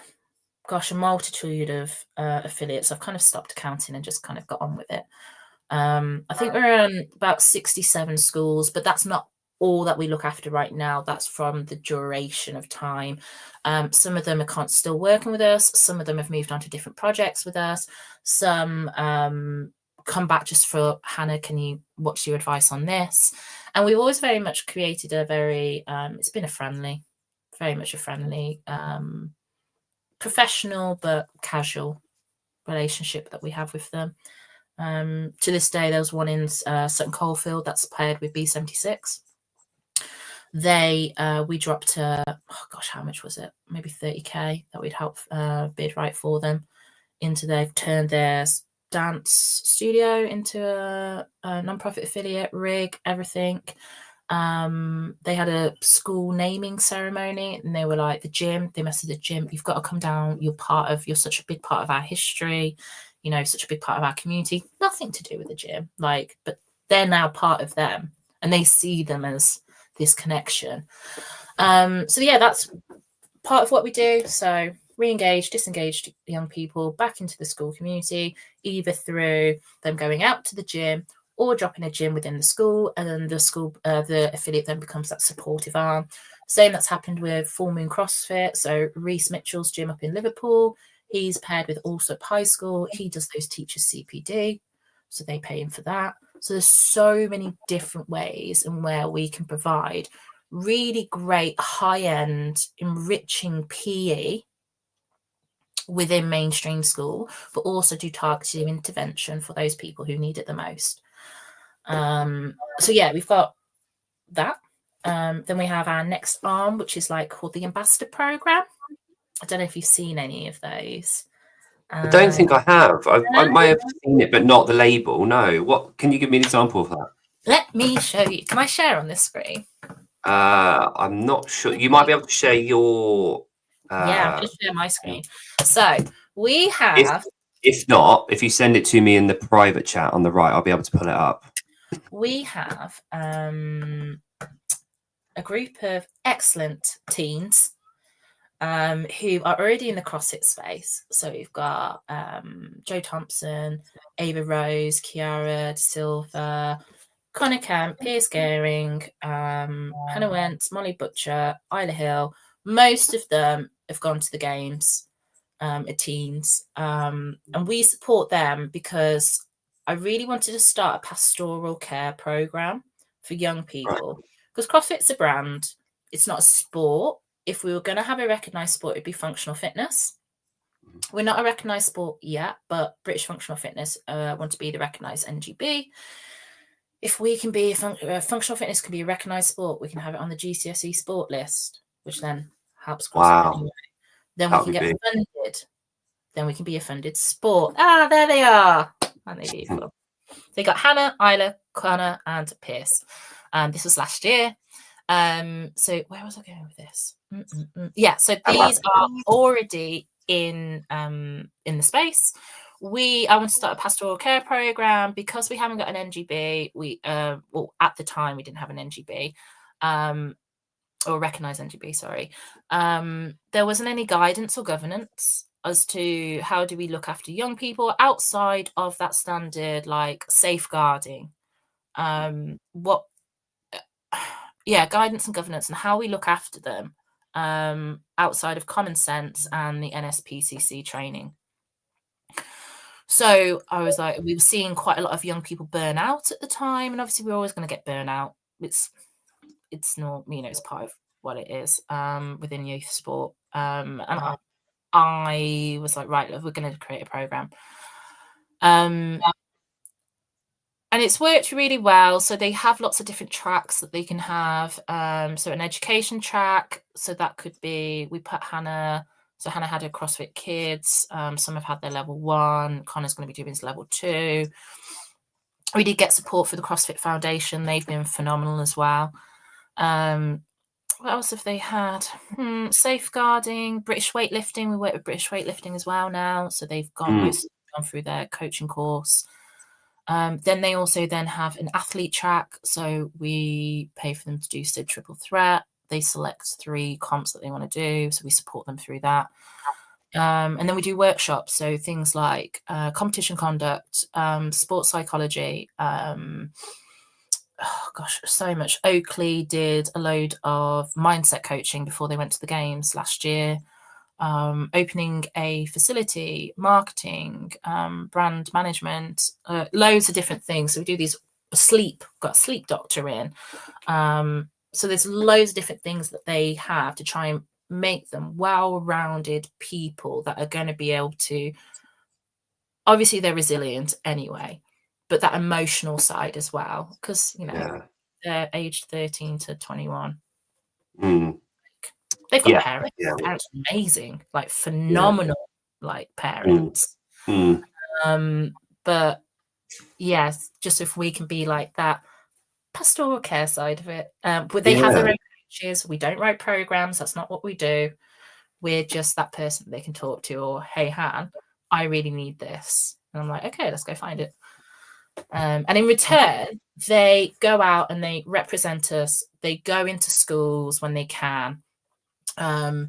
[SPEAKER 2] a multitude of affiliates. I've kind of stopped counting and just kind of got on with it. I think we're on about 67 schools, but that's not all that we look after right now. That's from the duration of time. Some of them are still working with us. Some of them have moved on to different projects with us. Some come back just for, Hannah, what's your advice on this? And we've always very much created a very, it's been very much a friendly, professional but casual relationship that we have with them. To this day, there was one in Sutton Coldfield that's paired with B76. We dropped to, how much was it? Maybe 30k that we'd help bid right for them. They've turned their dance studio into a non-profit affiliate, rig, everything. They had a school naming ceremony, and they were like, the gym, they messaged the gym, you've got to come down, you're such a big part of our history, you know, such a big part of our community. Nothing to do with the gym, like, but they're now part of them, and they see them as this connection. So yeah, that's part of what we do. So re-engage disengaged young people back into the school community, either through them going out to the gym or dropping a gym within the school, and then the school, the affiliate then becomes that supportive arm. Same that's happened with Full Moon CrossFit. So Reese Mitchell's gym up in Liverpool, he's paired with Allsop High School. He does those teachers CPD, so they pay him for that. So there's so many different ways and where we can provide really great high-end enriching PE within mainstream school, but also do targeted intervention for those people who need it the most. So yeah, we've got that. Then we have our next arm, which is like called the Ambassador Program. I don't know if you've seen any of those.
[SPEAKER 1] I don't think I have. I may have seen it, but not the label. No. What? Can you give me an example of that?
[SPEAKER 2] Let me show you. Can I share on this screen?
[SPEAKER 1] I'm not sure. You might be able to share your.
[SPEAKER 2] Yeah, I'm going to share my screen. So we have.
[SPEAKER 1] If not, if you send it to me in the private chat on the right, I'll be able to pull it up.
[SPEAKER 2] We have a group of excellent teens who are already in the CrossFit space. So we've got Jo Thompson, Ava Rose, Kiara De Silva, Connor Kemp, Piers Gehring, Hannah Wentz, Molly Butcher, Isla Hill. Most of them have gone to the games at teens. And we support them because I really wanted to start a pastoral care program for young people. Because CrossFit's a brand, it's not a sport. If we were going to have a recognised sport, it'd be functional fitness. We're not a recognised sport yet, but British Functional Fitness want to be the recognised NGB. If we can be functional fitness can be a recognised sport, we can have it on the GCSE sport list, which then helps CrossFit anyway. Then we can get funded. Then we can be a funded sport. Ah, there they are. Aren't they beautiful? They got Hannah, Isla, Connor, and Pierce. This was last year. So where was I going with this? Yeah, so these are already in the space. I want to start a pastoral care program because we haven't got an NGB. Well, at the time we didn't have an NGB, or recognized NGB. Sorry, there wasn't any guidance or governance as to how do we look after young people outside of that standard, like safeguarding. Guidance and governance and how we look after them outside of common sense and the NSPCC training. So I was like, we were seeing quite a lot of young people burn out at the time, and obviously we're always going to get burnout. It's not, it's part of what it is within youth sport. And I was like, right, we're going to create a program. And it's worked really well. So they have lots of different tracks that they can have. So an education track. So that could be, we put Hannah. So Hannah had her CrossFit Kids. Some have had their level 1. Connor's going to be doing his level 2. We did get support for the CrossFit Foundation. They've been phenomenal as well. What else have they had? Safeguarding, British weightlifting. We work with British weightlifting as well now. So they've gone through their coaching course. Then they also then have an athlete track. So we pay for them to do SID triple threat. They select 3 comps that they want to do. So we support them through that. And then we do workshops. So things like competition conduct, sports psychology. So much. Oakley did a load of mindset coaching before they went to the games last year. Opening a facility, marketing, brand management, loads of different things. So we do these got a sleep doctor in. So there's loads of different things that they have to try and make them well-rounded people that are going to be able to, obviously they're resilient anyway, but that emotional side as well, because, they're aged 13 to 21. They've got parents. Parents are amazing, like phenomenal, like parents. But yes, just if we can be like that pastoral care side of it. But they have their own coaches. We don't write programs. That's not what we do. We're just that person they can talk to, or, hey, Han, I really need this. And I'm like, okay, let's go find it. And in return, they go out and they represent us. They go into schools when they can. Connor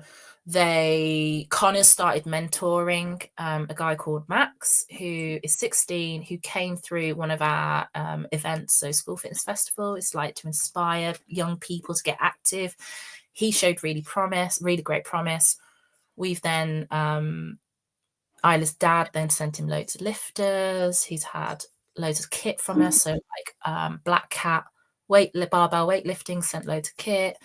[SPEAKER 2] started mentoring a guy called Max, who is 16, who came through one of our events. So School Fitness Festival is like to inspire young people to get active. He showed really great promise. We've then Isla's dad then sent him loads of lifters. He's had loads of kit from us. So like Black Cat barbell weightlifting sent loads of kit.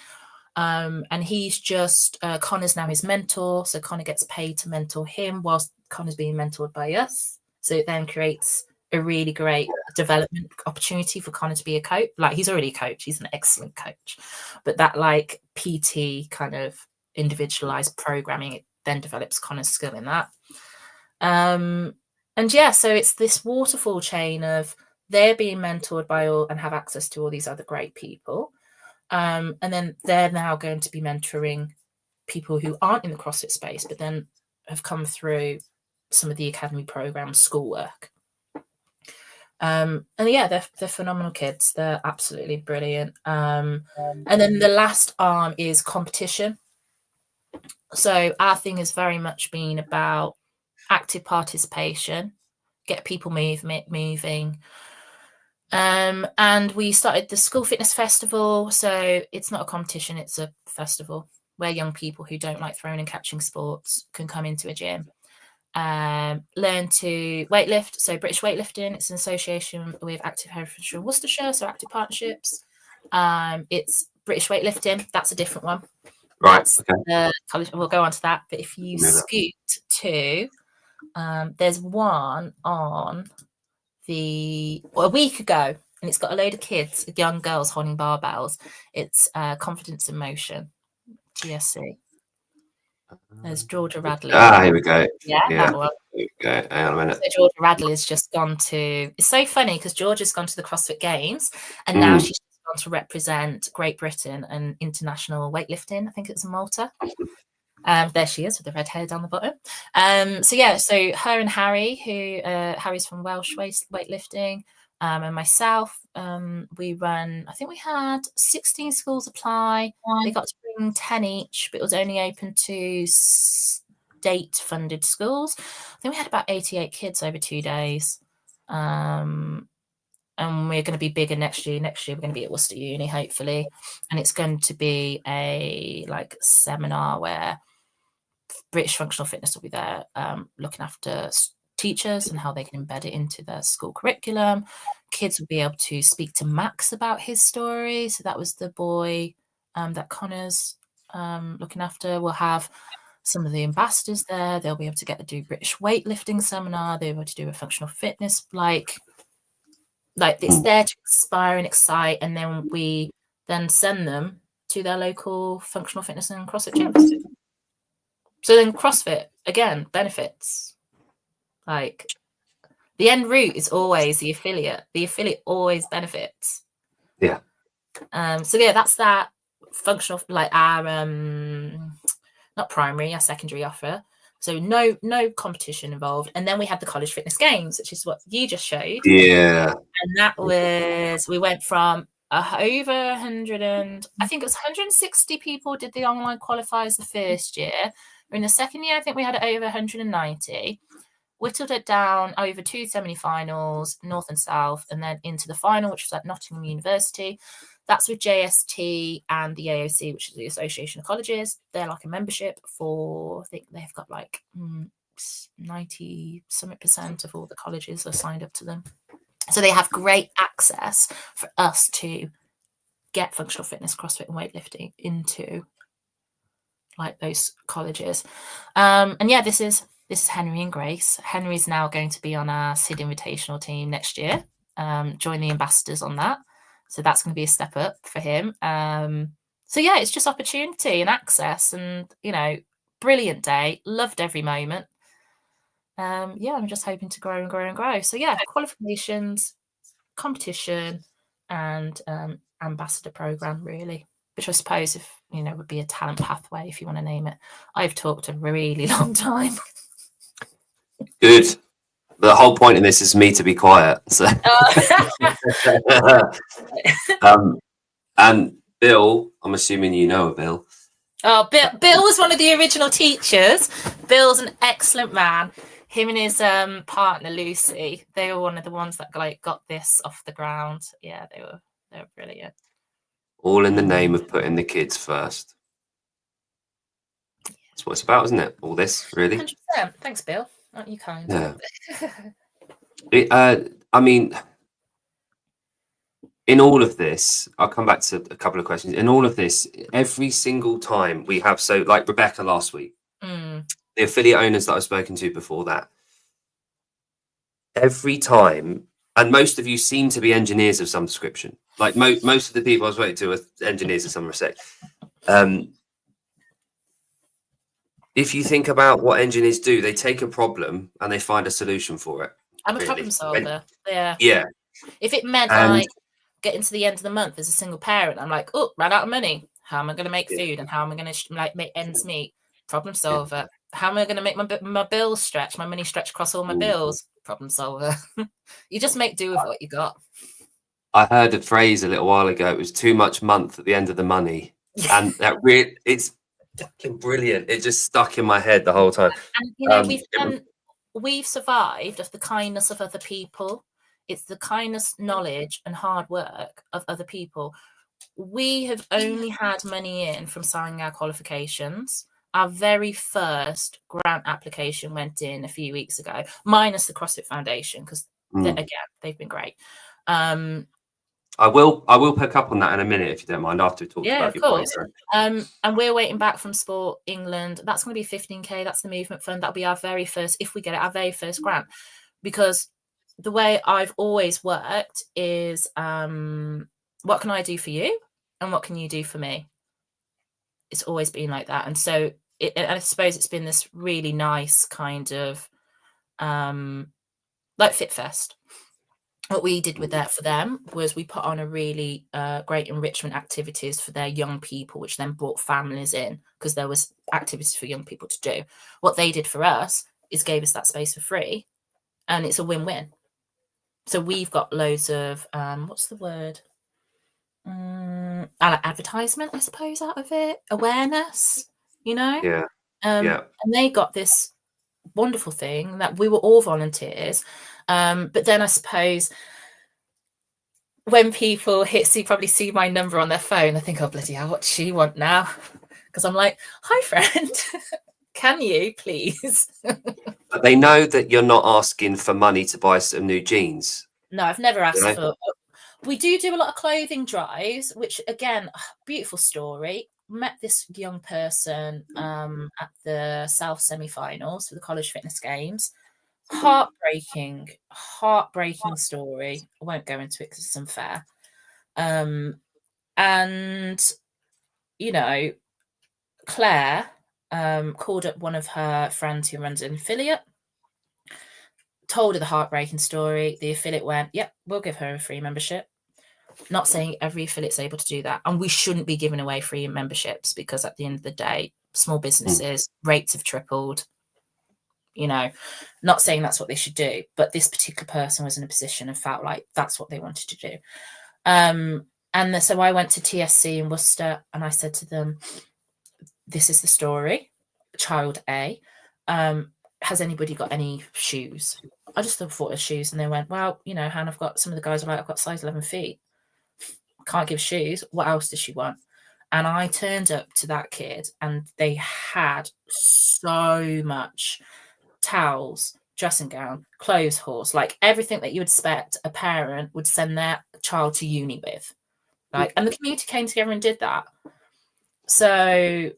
[SPEAKER 2] And he's just Connor's now his mentor. So Connor gets paid to mentor him whilst Connor's being mentored by us. So it then creates a really great development opportunity for Connor to be a coach. Like, he's already a coach, he's an excellent coach. But that like PT kind of individualized programming, it then develops Connor's skill in that. And yeah, so it's this waterfall chain of they're being mentored by all and have access to all these other great people. And then they're now going to be mentoring people who aren't in the CrossFit space, but then have come through some of the academy program schoolwork. And yeah, they're phenomenal kids. They're absolutely brilliant. And then the last arm is competition. So our thing has very much been about active participation, get people moving. And we started the School Fitness Festival. So it's not a competition, it's a festival where young people who don't like throwing and catching sports can come into a gym, learn to weightlift. So British Weightlifting, it's an association with Active Herefordshire and Worcestershire, so active partnerships. It's British Weightlifting, that's a different one.
[SPEAKER 1] Right.
[SPEAKER 2] That's the college. We'll go on to that. But if you scoot to, there's one on a week ago, and it's got a load of kids, young girls holding barbells. It's Confidence in Motion, GSC. There's Georgia Radley.
[SPEAKER 1] Here we go.
[SPEAKER 2] Yeah, that one.
[SPEAKER 1] Here we go. Hang on a minute.
[SPEAKER 2] So Georgia Radley has just gone to. It's so funny because Georgia's gone to the CrossFit Games, and now she's gone to represent Great Britain and international weightlifting. I think it's in Malta. There she is with the red hair down the bottom. So yeah, so her and Harry, who Harry's from Welsh weightlifting, and myself, we run. I think we had 16 schools apply. They got to bring 10 each, but it was only open to state-funded schools. I think we had about 88 kids over 2 days. And we're going to be bigger next year. Next year, we're going to be at Worcester Uni, hopefully. And it's going to be a like seminar where British Functional Fitness will be there, looking after teachers and how they can embed it into their school curriculum. Kids will be able to speak to Max about his story. So that was the boy that Connor's looking after. We'll have some of the ambassadors there. They'll be able to get to do British weightlifting seminar. They'll be able to do a functional fitness, like it's there to inspire and excite. And then we then send them to their local functional fitness and CrossFit gyms. So then CrossFit, again, benefits. Like, the end route is always the affiliate. The affiliate always benefits.
[SPEAKER 1] Yeah.
[SPEAKER 2] So yeah, that's that functional, like our not primary, our secondary offer. So no competition involved. And then we had the College Fitness Games, which is what you just showed.
[SPEAKER 1] Yeah.
[SPEAKER 2] And that was, we went from over 100 and I think it was 160 people did the online qualifiers the first year. In the second year, I think we had over 190. Whittled it down over 2 semi-finals, North and South, and then into the final, which was at Nottingham University. That's with JST and the AOC, which is the Association of Colleges. They're like a membership for, I think they've got like 90% of all the colleges are signed up to them. So they have great access for us to get functional fitness, CrossFit and weightlifting into like those colleges. And yeah, this is Henry and Grace. Henry's now going to be on our SID Invitational team next year, join the ambassadors on that. So that's going to be a step up for him. So yeah, it's just opportunity and access and, brilliant day. Loved every moment. yeah, I'm just hoping to grow and grow and grow. So yeah, qualifications, competition, and ambassador program, really, which I suppose, if you know, would be a talent pathway, if you want to name it. I've talked a really long time.
[SPEAKER 1] Good. The whole point in this is me to be quiet. So, and Bill, I'm assuming you know Bill.
[SPEAKER 2] Oh, Bill was one of the original teachers. Bill's an excellent man. Him and his partner Lucy, they were one of the ones that like got this off the ground. Yeah, they were brilliant.
[SPEAKER 1] All in the name of putting the kids first. That's what it's about, isn't it? All this, really.
[SPEAKER 2] 100%. Thanks, Bill. Aren't you kind?
[SPEAKER 1] Yeah. I mean, in all of this, I'll come back to a couple of questions. In all of this, every single time we have, so like Rebecca last week, the affiliate owners that I've spoken to before that, every time, and most of you seem to be engineers of some description. Like most of the people I was waiting to are engineers in some respect. If you think about what engineers do, they take a problem and they find a solution for it.
[SPEAKER 2] I'm a problem solver.
[SPEAKER 1] Yeah.
[SPEAKER 2] If it meant like getting to the end of the month as a single parent, I'm like, oh, ran out of money. How am I going to make food, and how am I going to like make ends meet? Problem solver. How am I going to make my bills stretch, my money stretch across all my bills? Problem solver. You just make do with what you got.
[SPEAKER 1] I heard a phrase a little while ago. It was too much month at the end of the money, and that really, it's fucking brilliant. It just stuck in my head the whole time.
[SPEAKER 2] And you know, we've survived of the kindness of other people. It's the kindness, knowledge, and hard work of other people. We have only had money in from signing our qualifications. Our very first grant application went in a few weeks ago, minus the CrossFit Foundation, because again, they've been great.
[SPEAKER 1] I will pick up on that in a minute, if you don't mind, after we talk about your
[SPEAKER 2] course. And we're waiting back from Sport England. That's going to be 15k. That's the movement fund. That'll be our very first, if we get it, our very first grant. Because the way I've always worked is, what can I do for you, and what can you do for me? It's always been like that. And so I suppose it's been this really nice kind of like Fit Fest. What we did with that for them was we put on a really great enrichment activities for their young people, which then brought families in because there was activities for young people to do. What they did for us is gave us that space for free, and it's a win-win. So we've got loads of what's the word? Advertisement, I suppose, out of it. Awareness, you know. And they got this wonderful thing that we were all volunteers. But then I suppose when people probably see my number on their phone, I think, oh, bloody hell, what does she want now? Because I'm like, hi, friend, can you please?
[SPEAKER 1] But they know that you're not asking for money to buy some new jeans.
[SPEAKER 2] No, I've never asked for. We do a lot of clothing drives, which, again, beautiful story. Met this young person at the South semi-finals for the College Fitness Games. Heartbreaking story. I won't go into it because it's unfair. And, you know, Claire called up one of her friends who runs an affiliate, told her the heartbreaking story. The affiliate went, yep, we'll give her a free membership. Not saying every affiliate's able to do that. And we shouldn't be giving away free memberships because at the end of the day, small businesses, rates have tripled. You know, not saying that's what they should do, but this particular person was in a position and felt like that's what they wanted to do. And so I went to TSC in Worcester and I said to them, this is the story. Child A, has anybody got any shoes? I just thought of shoes. And they went, well, you know, Han, I've got some of the guys are like, I've got size 11 feet. Can't give shoes. What else does she want? And I turned up to that kid and they had so much towels, dressing gown, clothes horse, like everything that you would expect a parent would send their child to uni with. Like, and the community came together and did that. So,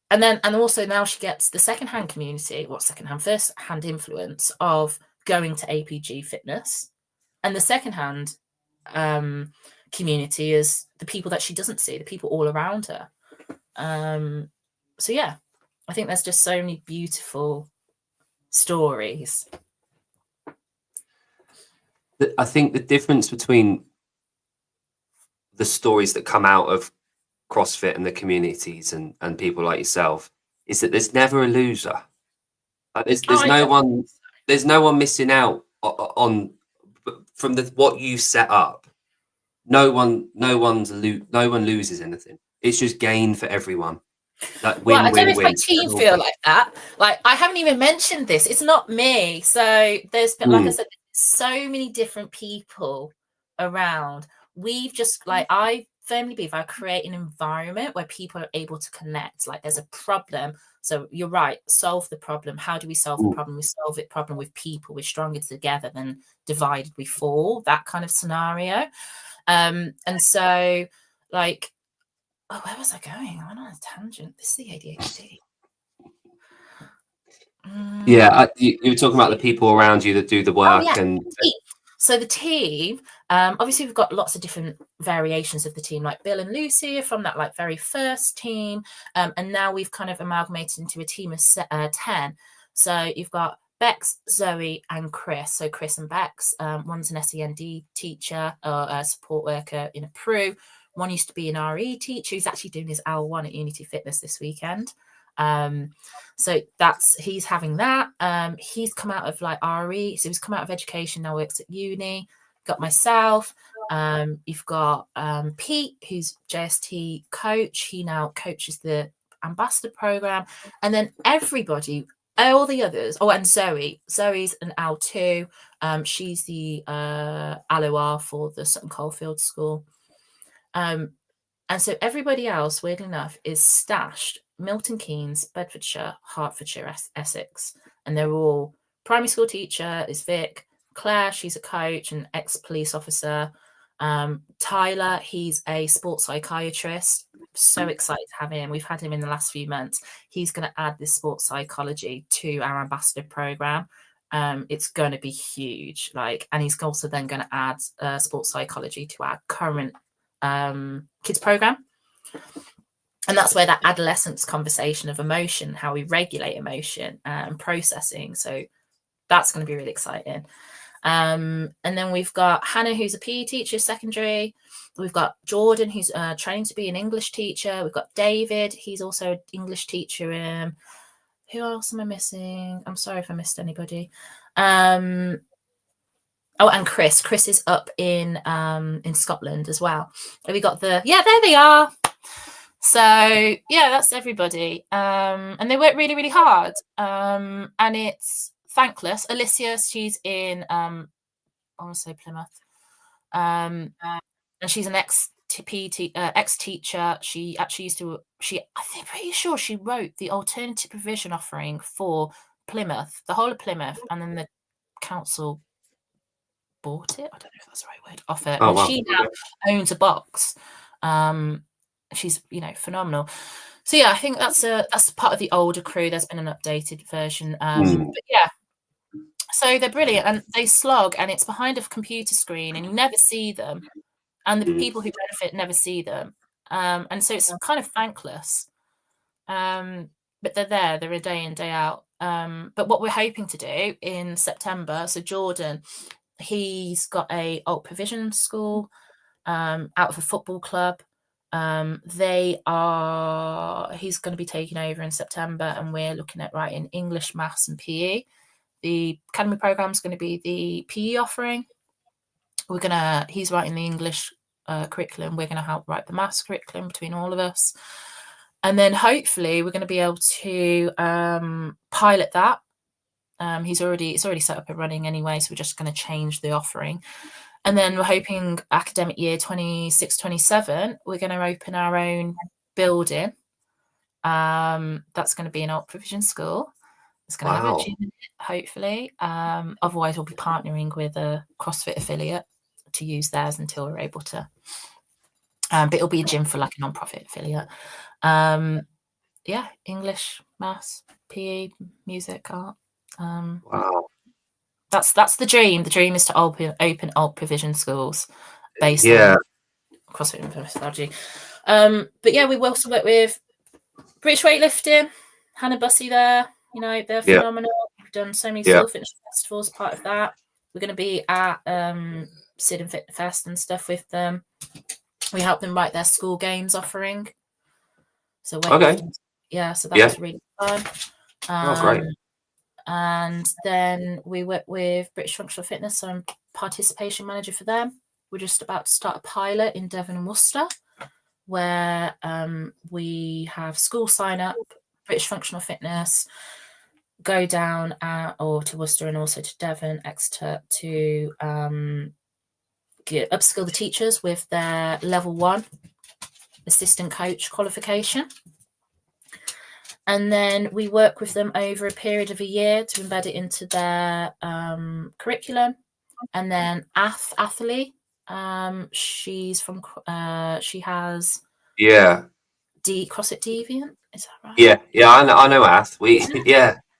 [SPEAKER 2] and also now she gets the secondhand community, first-hand influence of going to APG fitness. And the secondhand community is the people that she doesn't see, the people all around her. So yeah, I think there's just so many beautiful stories.
[SPEAKER 1] I think the difference between the stories that come out of CrossFit and the communities and people like yourself is that there's never a loser. There's no one missing out on from what you set up. No one loses anything. It's just gain for everyone. Like win,
[SPEAKER 2] well, I don't know if my
[SPEAKER 1] win.
[SPEAKER 2] team feel like that. Like, I haven't even mentioned this. It's not me. So there's been, like I said, so many different people around. We've just, like, I firmly believe I create an environment where people are able to connect. Like, there's a problem. So you're right. Solve the problem. How do we solve the problem? We solve the problem with people. We're stronger together than divided we fall. That kind of scenario. And so, like, oh, where was I going? I went on a tangent. This is the ADHD.
[SPEAKER 1] Yeah, you were talking about the people around you that do the work.
[SPEAKER 2] Oh, yeah.
[SPEAKER 1] And
[SPEAKER 2] so the team, obviously we've got lots of different variations of the team, like Bill and Lucy are from that like very first team, and now we've kind of amalgamated into a team of 10. So you've got Bex, Zoe, and Chris. So Chris and Bex, one's an SEND teacher or a support worker in a Peru. One used to be an RE teacher who's actually doing his L1 at Unity Fitness this weekend. So he's having that. He's come out of like RE, so he's come out of education, now works at uni. Got myself. You've got Pete, who's JST coach. He now coaches the ambassador program, and then everybody, all the others. Oh, and Zoe. Zoe's an L2. She's the LOR for the Sutton Coldfield School. And so everybody else, weirdly enough, is stashed Milton Keynes, Bedfordshire, Hertfordshire, Essex. And they're all primary school teacher is Vic. Claire, she's a coach and ex-police officer. Tyler, he's a sports psychiatrist. So excited to have him. We've had him in the last few months. He's going to add this sports psychology to our ambassador program. It's going to be huge. And he's also then going to add sports psychology to our current kids program. And that's where that adolescence conversation of emotion, how we regulate emotion and processing. So that's going to be really exciting. And then we've got Hannah, who's a PE teacher, secondary. We've got Jordan, who's training to be an English teacher. We've got David, he's also an English teacher. Who else am I missing? I'm sorry if I missed anybody. Oh, and Chris. Chris is up in Scotland as well. And we got there they are. So yeah, that's everybody. And they work really, really hard. And it's thankless. Alicia, she's in I want to say Plymouth. And she's an ex-teacher. She actually I'm pretty sure she wrote the alternative provision offering for Plymouth, the whole of Plymouth, and then the council bought it. I don't know if that's the right word. Off it.
[SPEAKER 1] Oh,
[SPEAKER 2] and
[SPEAKER 1] wow.
[SPEAKER 2] She now owns a box. She's phenomenal. So yeah, I think that's part of the older crew. There's been an updated version. But yeah, so they're brilliant and they slog, and it's behind a computer screen and you never see them, and the people who benefit never see them, and so it's kind of thankless, but they're a day in, day out. But what we're hoping to do in September, so Jordan, he's got a alt provision school out of a football club. He's going to be taking over in September, and we're looking at writing English, maths, and PE. The academy program is going to be the PE offering. He's writing the English curriculum. We're going to help write the maths curriculum between all of us, and then hopefully we're going to be able to pilot that. It's already set up and running anyway, so we're just going to change the offering. And then we're hoping academic year 26-27, we're going to open our own building. That's going to be an alt provision school. It's going to have a gym in it, hopefully. Otherwise, we'll be partnering with a CrossFit affiliate to use theirs until we're able to. But it'll be a gym for like a non-profit affiliate. Yeah, English, maths, PE, music, art.
[SPEAKER 1] Wow.
[SPEAKER 2] That's the dream. The dream is to open alt provision schools based on CrossFit methodology. But yeah, we will also work with British weightlifting. Hannah Bussey there. They're phenomenal. We've done so many school fitness festivals. Part of that, we're going to be at Sid and Fit Fest and stuff with them. We help them write their school games offering. So yeah, so that was really fun.
[SPEAKER 1] Great.
[SPEAKER 2] And then we work with British Functional Fitness. So I'm participation manager for them. We're just about to start a pilot in Devon and Worcester, where we have school sign up, British Functional Fitness, go down or to Worcester and also to Devon, Exeter, to upskill the teachers with their level 1 assistant coach qualification. And then we work with them over a period of a year to embed it into their curriculum. And then Athley, she's from she has CrossFit Deviant, is that right?
[SPEAKER 1] I know Ath.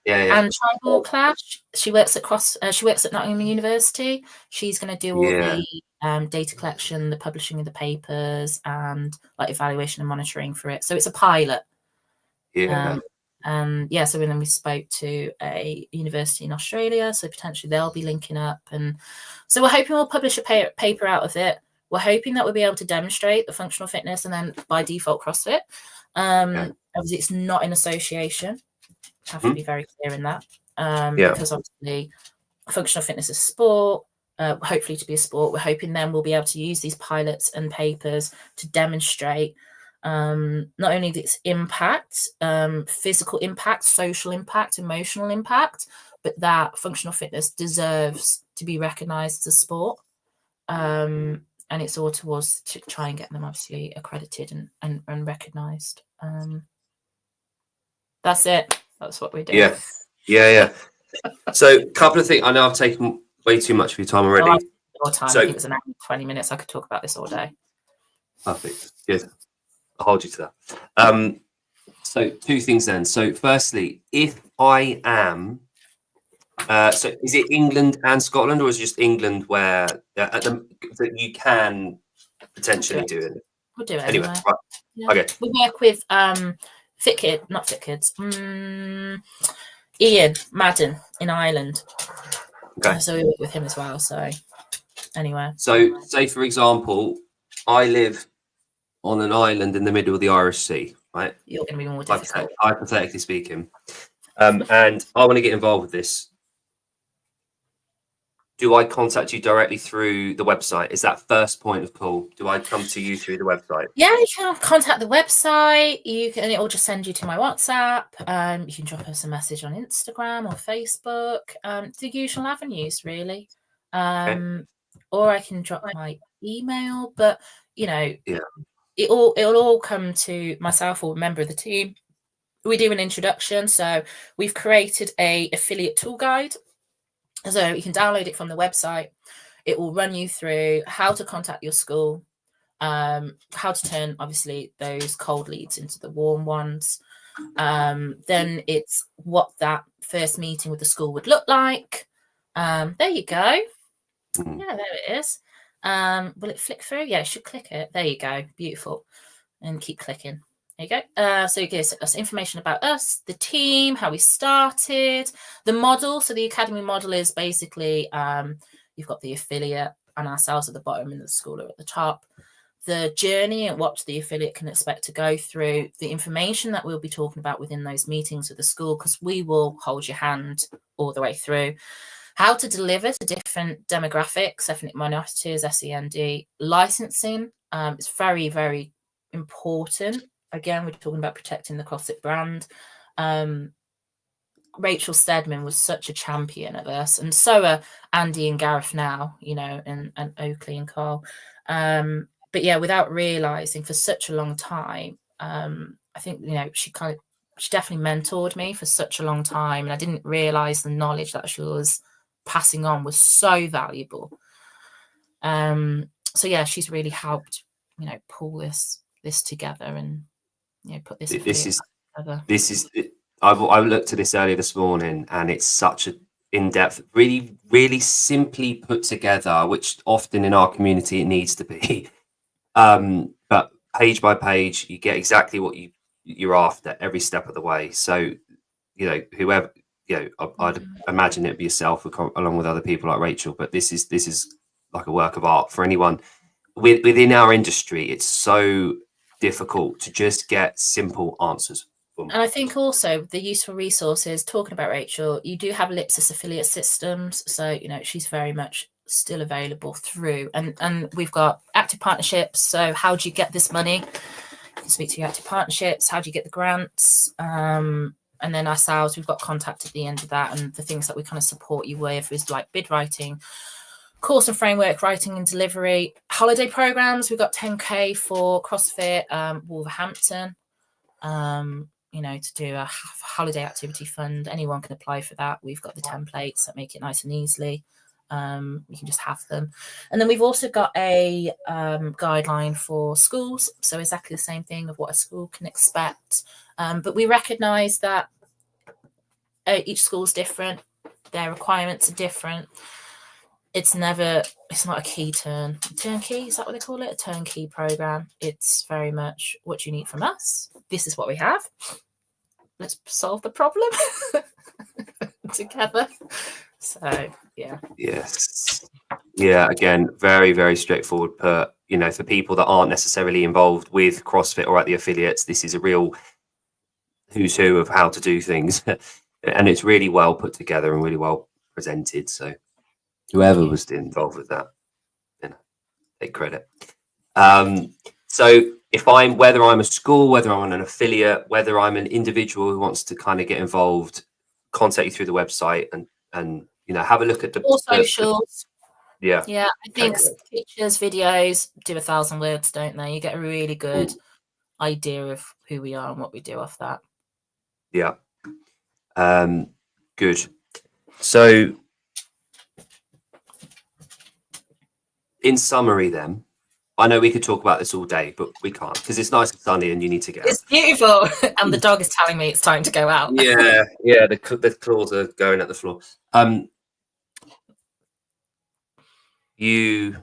[SPEAKER 2] And Tribal Clash, she works at Nottingham University. She's going to do all the data collection, the publishing of the papers, and like evaluation and monitoring for it. So it's a pilot. So then we spoke to a university in Australia, so potentially they'll be linking up, and so we're hoping we'll publish a paper out of it. We're hoping that we'll be able to demonstrate the functional fitness and then by default CrossFit. Obviously it's not in association. I have to be very clear in that, because obviously functional fitness is a sport, hopefully to be a sport. We're hoping then we'll be able to use these pilots and papers to demonstrate not only its impact, physical impact, social impact, emotional impact, but that functional fitness deserves to be recognised as a sport. And it's all towards to try and get them obviously accredited and recognised. That's it. That's what we do.
[SPEAKER 1] Yeah. So a couple of things. I know I've taken way too much of your time already.
[SPEAKER 2] More time. I think it's an hour and 20 minutes. I could talk about this all day.
[SPEAKER 1] Perfect. Good. I'll hold you to that. So 2 things then. So firstly, if I am, so is it England and Scotland, or is it just England where that you can potentially do it?
[SPEAKER 2] We'll do it
[SPEAKER 1] anyway.
[SPEAKER 2] Right.
[SPEAKER 1] Yeah. Okay.
[SPEAKER 2] We work with Ian Madden in Ireland.
[SPEAKER 1] Okay.
[SPEAKER 2] So we work with him as well. So anyway.
[SPEAKER 1] So say for example, I live on an island in the middle of the Irish Sea, right?
[SPEAKER 2] You're going to be more difficult.
[SPEAKER 1] Hypothetically speaking. And I want to get involved with this. Do I contact you directly through the website? Is that first point of call? Do I come to you through the website?
[SPEAKER 2] Yeah, you can contact the website. It'll just send you to my WhatsApp. You can drop us a message on Instagram or Facebook. The usual avenues, really. Or I can drop my email. But it'll all come to myself or a member of the team. We do an introduction. So we've created a affiliate tool guide. So you can download it from the website. It will run you through how to contact your school, how to turn, obviously, those cold leads into the warm ones. Then it's what that first meeting with the school would look like. There you go. Yeah, there it is. Will it flick through? Yeah, it should click it. There you go. Beautiful. And keep clicking. There you go. So it gives us information about us, the team, how we started, the model. So the academy model is basically you've got the affiliate and ourselves at the bottom and the school are at the top. The journey and what the affiliate can expect to go through, the information that we'll be talking about within those meetings with the school, because we will hold your hand all the way through. How to deliver to different demographics, ethnic minorities, SEND, licensing. It's very, very important. Again, we're talking about protecting the CrossFit brand. Rachel Stedman was such a champion of us, and so are Andy and Gareth now, and Oakley and Carl. But yeah, without realizing for such a long time, I think she definitely mentored me for such a long time, and I didn't realize the knowledge that she was passing on was so valuable. So yeah, she's really helped pull this together and put this together.
[SPEAKER 1] I looked at this earlier this morning, and it's such an in-depth, really, really simply put together, which often in our community it needs to be. But page by page, you get exactly what you're after every step of the way. So, whoever, I'd imagine it'd be yourself along with other people like Rachel, but this is like a work of art for anyone within our industry. It's so difficult to just get simple answers.
[SPEAKER 2] And I think also the useful resources, talking about Rachel, you do have Ellipsis affiliate systems. So, she's very much still available through. And we've got active partnerships. So how do you get this money? You can speak to your active partnerships. How do you get the grants? And then ourselves, we've got contact at the end of that. And the things that we kind of support you with is like bid writing, course and framework writing and delivery, holiday programs. We've got 10K for CrossFit Wolverhampton. To do a holiday activity fund. Anyone can apply for that. We've got the templates that make it nice and easily. You can just have them. And then we've also got a guideline for schools. So exactly the same thing of what a school can expect. But we recognise that each school is different. Their requirements are different. It's not a turnkey. Is that what they call it? A turnkey program. It's very much what you need from us. This is what we have. Let's solve the problem together. So, yeah.
[SPEAKER 1] Yes. Yeah. Again, very, very straightforward. But, for people that aren't necessarily involved with CrossFit or at the affiliates, this is a real who's who of how to do things. And it's really well put together and really well presented. So whoever was involved with that, take credit. So whether I'm a school, whether I'm an affiliate, whether I'm an individual who wants to kind of get involved, contact you through the website and have a look at
[SPEAKER 2] all socials.
[SPEAKER 1] Yeah.
[SPEAKER 2] I think pictures, videos do 1,000 words, don't they? You get a really good idea of who we are and what we do off that.
[SPEAKER 1] Yeah. Good. So in summary then, I know we could talk about this all day, but we can't because it's nice and sunny and you need to get out.
[SPEAKER 2] It's beautiful. And the dog is telling me it's time to go out.
[SPEAKER 1] Yeah. The claws are going at the floor. You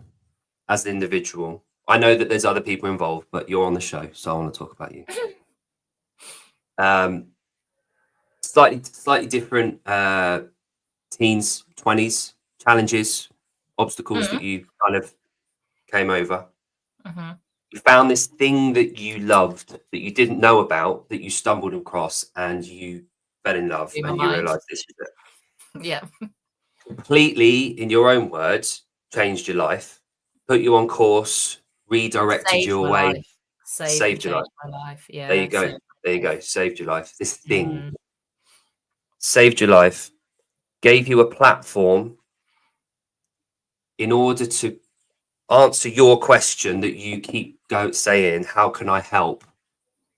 [SPEAKER 1] as an individual, I know that there's other people involved, but you're on the show, so I want to talk about you. Slightly different teens, 20s, challenges, obstacles that you kind of came over. You found this thing that you loved that you didn't know about, that you stumbled across, and you fell in love and you realized this is it.
[SPEAKER 2] Yeah.
[SPEAKER 1] Completely, in your own words, changed your life, put you on course, redirected you away, saved your life. Yeah. There you go. Saved your life. This thing saved your life, gave you a platform in order to answer your question that you keep saying, how can I help?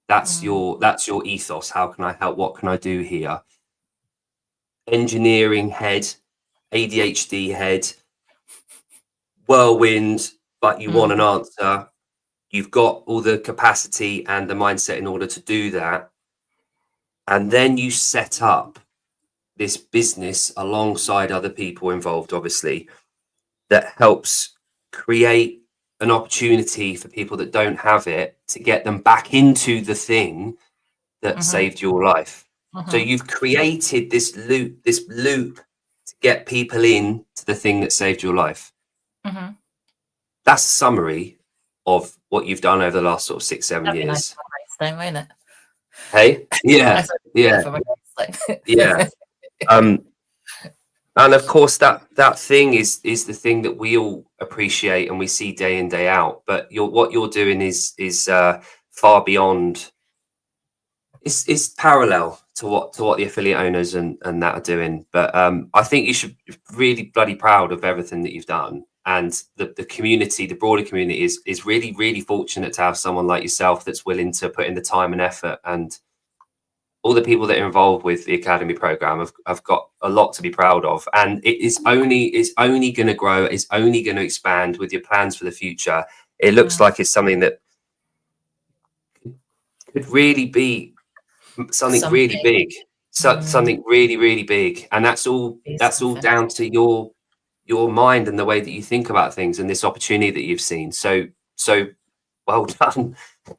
[SPEAKER 1] That's your ethos. How can I help? What can I do here? Engineering head, ADHD head, whirlwind, but you want an answer. You've got all the capacity and the mindset in order to do that. And then you set up this business alongside other people involved, obviously, that helps create an opportunity for people that don't have it to get them back into the thing that saved your life. So you've created this loop to get people in to the thing that saved your life. That's a summary of what you've done over the last sort of 6-7 years.
[SPEAKER 2] Nice, won't it?
[SPEAKER 1] Hey, yeah. And of course, that thing is the thing that we all appreciate and we see day in, day out. But what you're doing is far beyond. It's parallel to what the affiliate owners and that are doing. But I think you should be really bloody proud of everything that you've done. And the community, the broader community, is really, really fortunate to have someone like yourself that's willing to put in the time and effort. And all the people that are involved with the Academy program have got a lot to be proud of. And it's only going to grow. It's only going to expand with your plans for the future. It looks like it's something that could really be something really big, something really, really big. And that's all down to your mind and the way that you think about things and this opportunity that you've seen. So well done.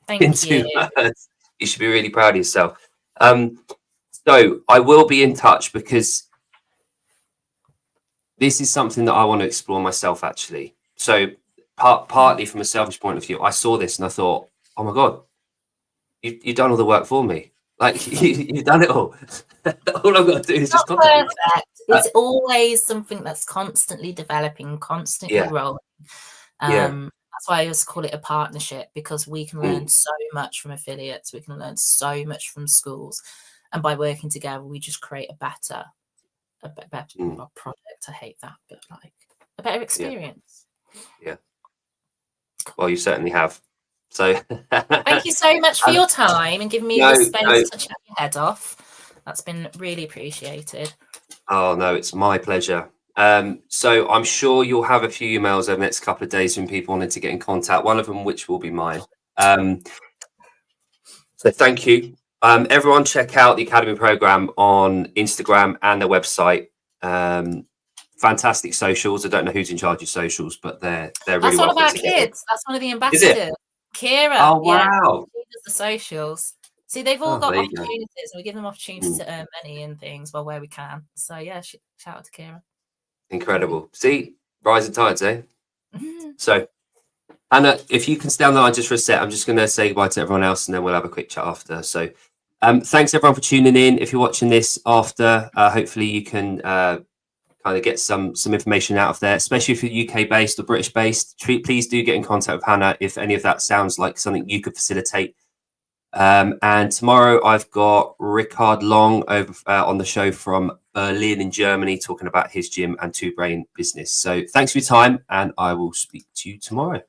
[SPEAKER 2] Thank you.
[SPEAKER 1] You should be really proud of yourself. So I will be in touch because this is something that I want to explore myself, actually. So partly from a selfish point of view, I saw this and I thought, oh my God, you've done all the work for me. Like you've done it all. All I've got to do is just contribute.
[SPEAKER 2] Perfect. It's always something that's constantly developing, constantly rolling. That's why I always call it a partnership, because we can learn so much from affiliates. We can learn so much from schools. And by working together, we just create a better product. I hate that, but like a better experience.
[SPEAKER 1] Yeah. Well, you certainly have. So
[SPEAKER 2] thank you so much for your time and giving me the space to chat your head off. That's been really appreciated.
[SPEAKER 1] Oh no, it's my pleasure. So I'm sure you'll have a few emails over the next couple of days from people wanting to get in contact. One of them, which will be mine. So thank you. Everyone check out the Academy program on Instagram and their website. Fantastic socials. I don't know who's in charge of socials, but they're really
[SPEAKER 2] That's one
[SPEAKER 1] well
[SPEAKER 2] of our
[SPEAKER 1] put together.
[SPEAKER 2] kids. That's one of the ambassadors. Kira.
[SPEAKER 1] Oh wow.
[SPEAKER 2] She does the socials. See, they've all got opportunities, and we give them opportunities to earn money and things where we can. So yeah, shout out to Kira.
[SPEAKER 1] Incredible. See, rising tides, eh? So, Anna, if you can stay on the line just for a sec, I'm just going to say goodbye to everyone else, and then we'll have a quick chat after. So, thanks everyone for tuning in. If you're watching this after, hopefully you can kind of get some information out of there, especially if you're UK based or British based. Please do get in contact with Hannah if any of that sounds like something you could facilitate. And tomorrow I've got Rickard Long over on the show from Berlin in Germany, talking about his gym and two brain business. So thanks for your time, and I will speak to you tomorrow.